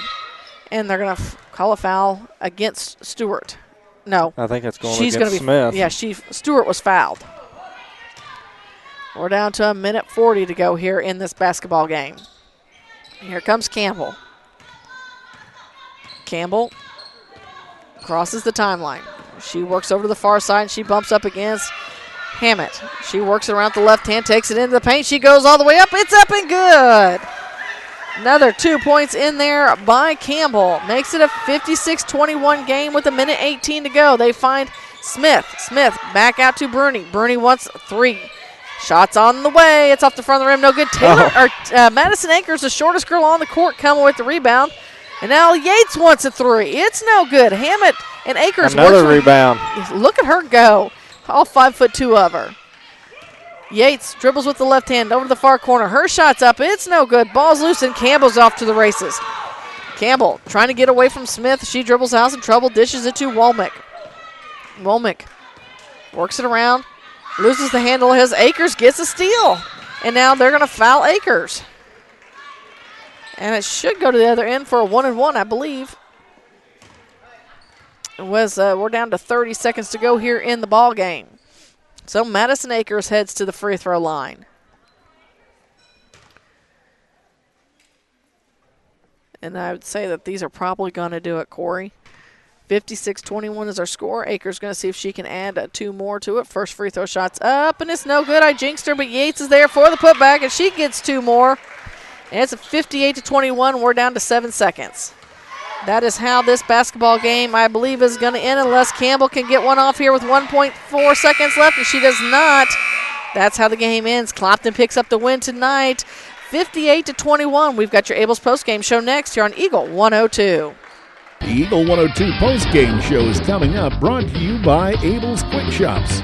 Speaker 2: And they're going to call a foul against Stewart. No.
Speaker 3: I think that's going
Speaker 2: She's
Speaker 3: against Smith.
Speaker 2: Yeah, Stewart was fouled. We're down to 1:40 to go here in this basketball game. Here comes Campbell. Campbell crosses the timeline. She works over to the far side, and she bumps up against Hammett. She works it around the left hand, takes it into the paint. She goes all the way up. It's up and good. Another 2 points in there by Campbell. Makes it a 56-21 game with 1:18 to go. They find Smith. Smith back out to Bruni. Bruni wants three. Shots on the way. It's off the front of the rim. No good. Madison Akers, the shortest girl on the court, coming with the rebound. And now Yates wants a three. It's no good. Hammett and Akers.
Speaker 3: Another rebound.
Speaker 2: Look at her go. All 5'2" of her. Yates dribbles with the left hand over to the far corner. Her shot's up. It's no good. Ball's loose, and Campbell's off to the races. Campbell trying to get away from Smith. She dribbles out in trouble. Dishes it to Womack. Womack works it around. Loses the handle. His Akers gets a steal. And now they're going to foul Akers. And it should go to the other end for a 1-and-1, I believe. We're down to 30 seconds to go here in the ball game. So Madison Akers heads to the free throw line. And I would say that these are probably going to do it, Corey. 56-21 is our score. Akers going to see if she can add two more to it. First free throw shot's up, and it's no good. I jinxed her, but Yates is there for the putback, and she gets two more. And it's a 58-21. We're down to 7 seconds. That is how this basketball game, I believe, is going to end unless Campbell can get one off here with 1.4 seconds left, and she does not. That's how the game ends. Clopton picks up the win tonight, 58-21. We've got your Abel's postgame show next here on Eagle 102.
Speaker 1: The Eagle 102 postgame show is coming up, brought to you by Abel's Quick Shops.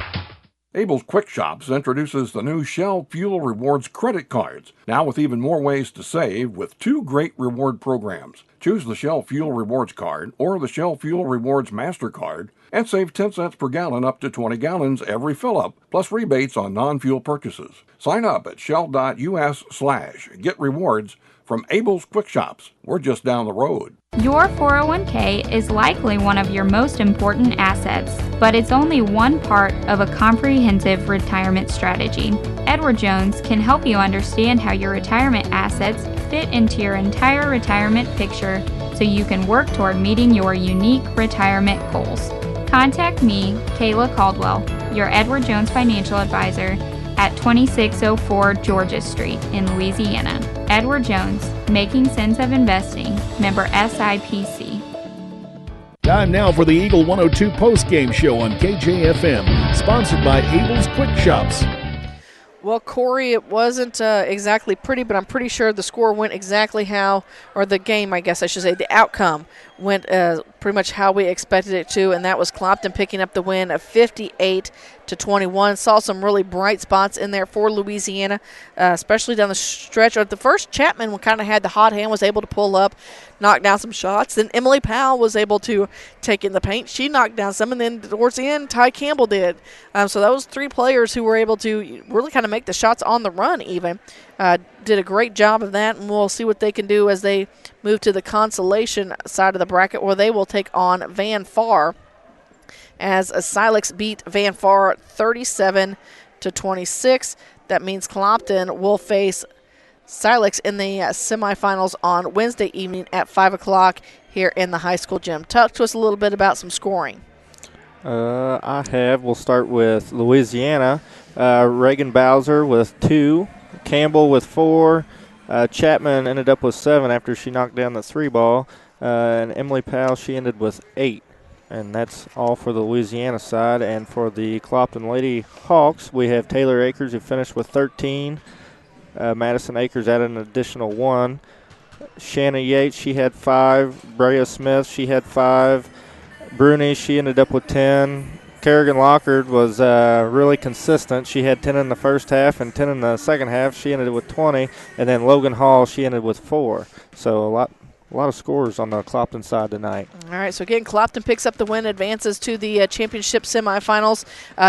Speaker 13: Abel's Quick Shops introduces the new Shell Fuel Rewards credit cards, now with even more ways to save with 2 great reward programs. Choose the Shell Fuel Rewards card or the Shell Fuel Rewards MasterCard and save 10 cents per gallon up to 20 gallons every fill-up, plus rebates on non-fuel purchases. Sign up at shell.us/get rewards from Abel's Quick Shops. We're just down the road.
Speaker 11: Your 401k is likely one of your most important assets, but it's only one part of a comprehensive retirement strategy. Edward Jones can help you understand how your retirement assets fit into your entire retirement picture so you can work toward meeting your unique retirement goals. Contact me, Kayla Caldwell, your Edward Jones financial advisor, at 2604 Georgia Street in Louisiana. Edward Jones, Making Sense of Investing, member SIPC.
Speaker 1: Time now for the Eagle 102 postgame show on KJFM, sponsored by Abel's Quick Shops.
Speaker 2: Well, Corey, it wasn't exactly pretty, but I'm pretty sure the score went exactly how, or the game, I guess I should say, the outcome went pretty much how we expected it to, and that was Clopton picking up the win of 58-21. Saw some really bright spots in there for Louisiana, especially down the stretch. At the first, Chapman kind of had the hot hand, was able to pull up, knock down some shots. Then Emily Powell was able to take in the paint. She knocked down some, and then towards the end, Ty Campbell did. So those 3 players who were able to really kind of make the shots on the run even did a great job of that, and we'll see what they can do as they move to the consolation side of the bracket, where they will take on Van Far, as Silex beat Van Far 37-26. That means Clopton will face Silex in the semifinals on Wednesday evening at 5 o'clock here in the high school gym. Talk to us a little bit about some scoring.
Speaker 3: We'll start with Louisiana. Reagan Bowser with 2, Campbell with 4, Chapman ended up with 7 after she knocked down the 3 ball, and Emily Powell, she ended with 8. And that's all for the Louisiana side. And for the Clopton Lady Hawks, we have Taylor Akers, who finished with 13. Madison Akers added an additional 1. Shanna Yates, she had 5. Brea Smith, she had 5. Bruni, she ended up with 10. Kerrigan Lockard was really consistent. She had 10 in the first half and 10 in the second half. She ended with 20. And then Logan Hall, she ended with 4. So a lot of scores on the Clopton side tonight.
Speaker 2: All right, so again, Clopton picks up the win, advances to the championship semifinals.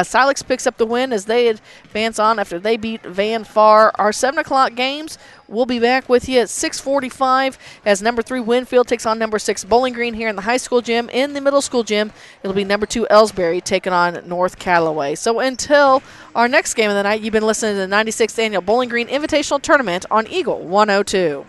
Speaker 2: Silex picks up the win as they advance on after they beat Van Far. Our 7 o'clock games, we'll be back with you at 6:45 as number 3 Winfield takes on number 6 Bowling Green here in the high school gym. In the middle school gym, it'll be number 2 Ellsbury taking on North Callaway. So until our next game of the night, you've been listening to the 96th Annual Bowling Green Invitational Tournament on Eagle 102.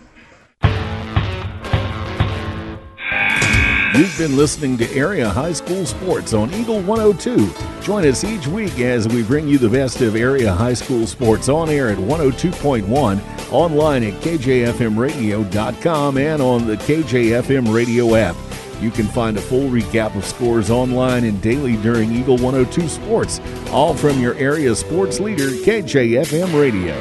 Speaker 1: You've been listening to Area High School Sports on Eagle 102. Join us each week as we bring you the best of area high school sports on air at 102.1, online at kjfmradio.com, and on the KJFM radio app. You can find a full recap of scores online and daily during Eagle 102 Sports, all from your area sports leader, KJFM Radio.